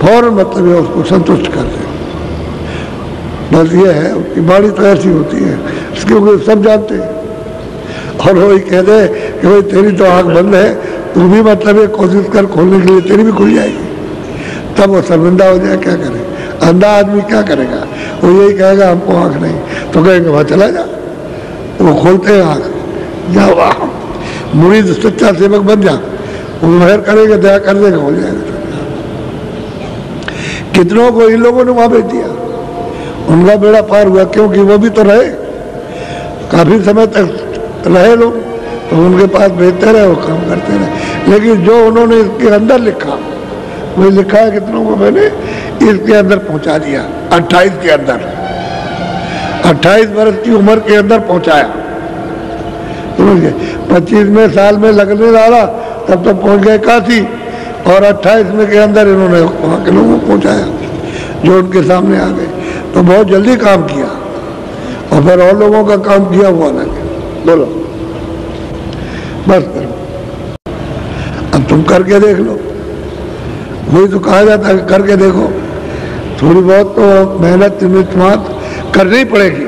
फौरन मतलब है उसको संतुष्ट कर दे। बस ये है उनकी बाड़ी तो ऐसी होती है, इसके सब जानते हैं। और वही कह दे कि भाई तेरी तो आँख बंद है, तू भी मतलब ये कोशिश कर खोलने के लिए, तेरी भी खुल जाएगी। तब वो शर्मिंदा हो जाए, क्या करे? अंधा आदमी क्या करेगा? वो यही कहेगा हमको आँख नहीं, तो कहेंगे वहाँ चला जा। वो खोलते हैं आँख, जा वहाँ मुरीद सच्चा सेवक बन जा, वो मेहर करेगा, दया कर देगा, हो जाएगा। कितनों को इन लोगों ने वहां भेज दिया, उनका बेड़ा पार हुआ, क्योंकि वो भी तो रहे, काफी समय तक रहे लोग, तो उनके पास भेजते रहे, वो काम करते रहे। लेकिन जो उन्होंने इसके अंदर लिखा, वही लिखा है कितनों को मैंने इसके अंदर पहुंचा दिया, 28 के अंदर, 28 वर्ष की उम्र के अंदर पहुंचाया, समझ गए। 25वें साल में लगने वाला तब तो पहुंच गए काशी, और 28वें के अंदर इन्होंने वहाँ के लोगों को पहुंचाया जो उनके सामने आ गए। तो बहुत जल्दी काम किया, और फिर और लोगों का काम किया हुआ ना। बोलो बस करो, अब तुम करके देख लो। वही तो कहा जाता है करके देखो, थोड़ी बहुत तो मेहनत निमित्त करनी पड़ेगी।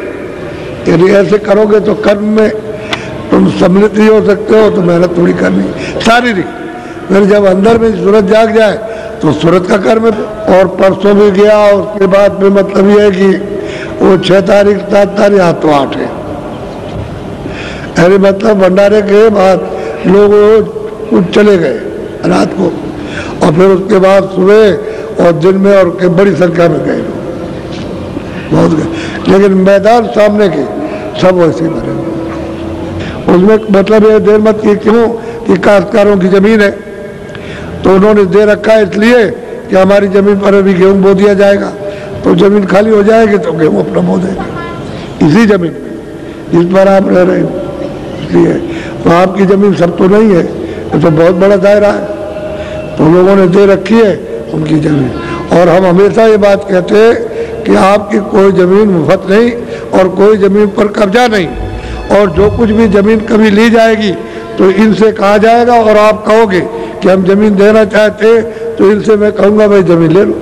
यदि ऐसे करोगे तो कर्म में तुम सम्मिलित ही हो सकते हो, तो मेहनत थोड़ी करनी शारीरिक। फिर जब अंदर में सूरत जाग जाए तो सूरत का कर्म है। और परसों भी गया, उसके बाद में मतलब ये है कि वो 6 तारीख 7 तारीख, आज तो 8 है, अरे मतलब भंडारे के बाद लोग कुछ चले गए रात को, और फिर उसके बाद सुबह और दिन में और के बड़ी संख्या में गए लोग, बहुत गए। लेकिन मैदान सामने के सब वैसे ही भरे, उसमें मतलब ये देर मत की, क्यों कि काश्तकारों की जमीन है, तो उन्होंने दे रखा है इसलिए कि हमारी जमीन पर अभी गेहूं बो दिया जाएगा, तो जमीन खाली हो जाएगी तो गेहूं अपना बो देंगे इसी जमीन में जिस पर आप रह रहे हो। इसलिए तो आपकी जमीन सब तो नहीं है, ये तो बहुत बड़ा दायरा है, तो लोगों ने दे रखी है उनकी जमीन। और हम हमेशा ये बात कहते हैं कि आपकी कोई जमीन मुफ्त नहीं, और कोई जमीन पर कब्जा नहीं, और जो कुछ भी जमीन कभी ली जाएगी तो इनसे कहा जाएगा, और आप कहोगे कि हम जमीन देना चाहते, तो इनसे मैं कहूँगा भाई जमीन ले लो,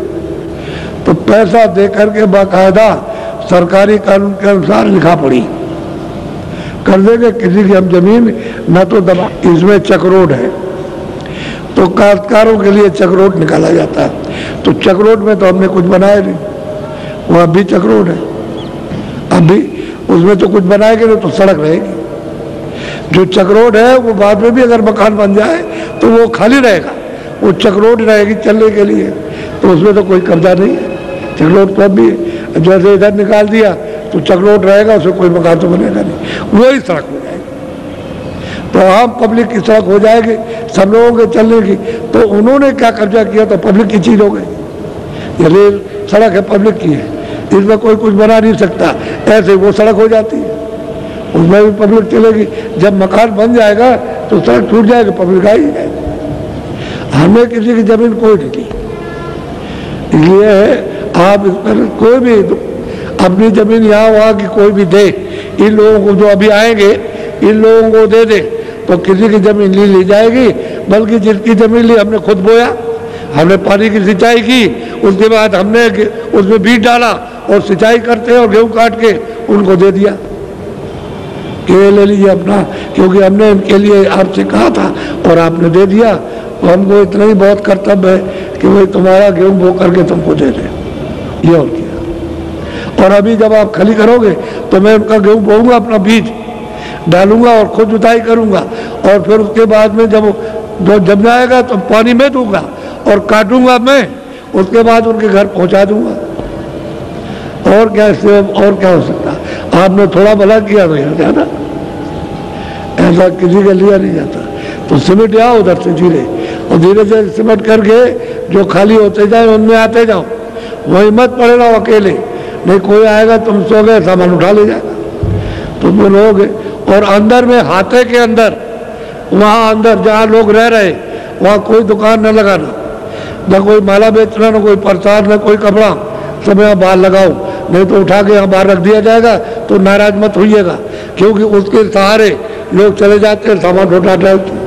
तो पैसा दे करके बाकायदा सरकारी कानून के अनुसार लिखा पड़ी कर देंगे किसी की हम जमीन न तो दबा। इसमें चक्रोड है, तो काश्तकारों के लिए चक्रोड निकाला जाता है, तो चक्रोड में तो हमने कुछ बनाया नहीं, वो अभी चक्रोड है, अभी उसमें तो कुछ बनाएंगे नहीं तो सड़क रहेगी। जो चक्रोड है वो बाद में भी अगर मकान बन जाए तो वो खाली रहेगा, वो चक्रोड रहेगी चलने के लिए, तो उसमें तो कोई कब्जा नहीं है। चक्रोड तो अभी जैसे इधर निकाल दिया तो चक्रोड रहेगा, उसमें कोई मकान तो बनेगा नहीं, वही सड़क हो जाएगी, तो आम पब्लिक की सड़क हो जाएगी सब लोगों के चलने की। तो उन्होंने क्या कब्जा किया, तो पब्लिक की चीज हो गई। ये रेल सड़क है, पब्लिक की है, इसमें कोई कुछ बना नहीं सकता, ऐसे वो सड़क हो जाती है, उसमें भी पब्लिक चलेगी। जब मकान बन जाएगा तो सड़क छूट जाएगी, पब्लिक आई जाएगी। हमें किसी की जमीन कोई नहीं दी, इसलिए आप इस पर कोई भी अपनी जमीन यहाँ वहाँ की कोई भी दे, इन लोगों को जो अभी आएंगे इन लोगों को दे दे तो किसी की जमीन ली जाएगी। बल्कि जिसकी जमीन ली हमने खुद बोया, हमने पानी की सिंचाई की, उसके बाद हमने उसमें बीज डाला और सिंचाई करते और गेहूं काट के उनको दे दिया कि ये ले लीजिए अपना, क्योंकि हमने इनके लिए आपसे कहा था और आपने दे दिया, तो हमको इतना ही बहुत कर्तव्य है कि भाई तुम्हारा गेहूं बो करके तुमको दे दें, ये और किया। और अभी जब आप खली करोगे तो मैं उनका गेहूं बोऊंगा, अपना बीज डालूंगा और खुद जुताई करूंगा, और फिर उसके बाद में जब जाएगा तो पानी में दूंगा और काटूंगा मैं, उसके बाद उनके घर पहुंचा दूंगा। और क्या इससे और क्या हो सकता। आपने थोड़ा भला किया तो यहाँ जाना, ऐसा किसी के लिया नहीं जाता। तो सिमट जाओ उधर से धीरे, और धीरे से सिमट करके जो खाली होते जाए उनमें आते जाओ, वही मत पड़े रहो अकेले, नहीं कोई आएगा तुम सो गए सामान उठा ले जाएगा, तुम वो लोगे। और अंदर में हाथे के अंदर, वहाँ अंदर जहाँ लोग रह रहे वहाँ कोई दुकान न लगाना, न कोई माला बेचना, न कोई प्रसाद, न कोई कपड़ा, सब यहाँ बाहर लगाओ, नहीं तो उठा के यहाँ बाहर रख दिया जाएगा। तो नाराज मत होइएगा, क्योंकि उसके सहारे लोग चले जाते हैं, सामान उठाते हैं।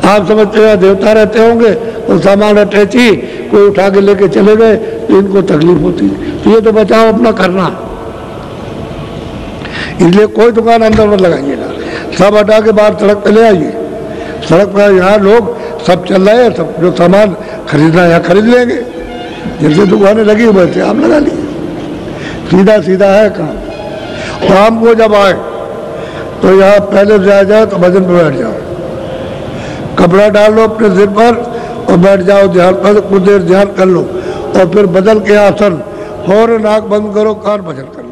आप समझते हैं देवता रहते होंगे तो सामान अटैची कोई उठा के लेके चले गए तो इनको तकलीफ होती है। तो ये तो बचाव अपना करना, इसलिए कोई दुकान अंदर मत लगाइएगा, सब हटा के बाहर सड़क पे ले आइए। सड़क पर यहाँ लोग सब चल रहे हैं, सब जो सामान खरीदना यहाँ खरीद लेंगे, जैसे दुकानें लगी वैसे आप लगा लीजिए, सीधा सीधा है काम। शाम को जब आए तो यहाँ पहले से आ जाए तो भजन पर बैठ जाओ, कपड़ा डाल लो अपने सिर पर और बैठ जाओ ध्यान पर, कुछ देर ध्यान कर लो, और फिर बदल के आसन, फौरन आँख बंद करो, कान भजन करो।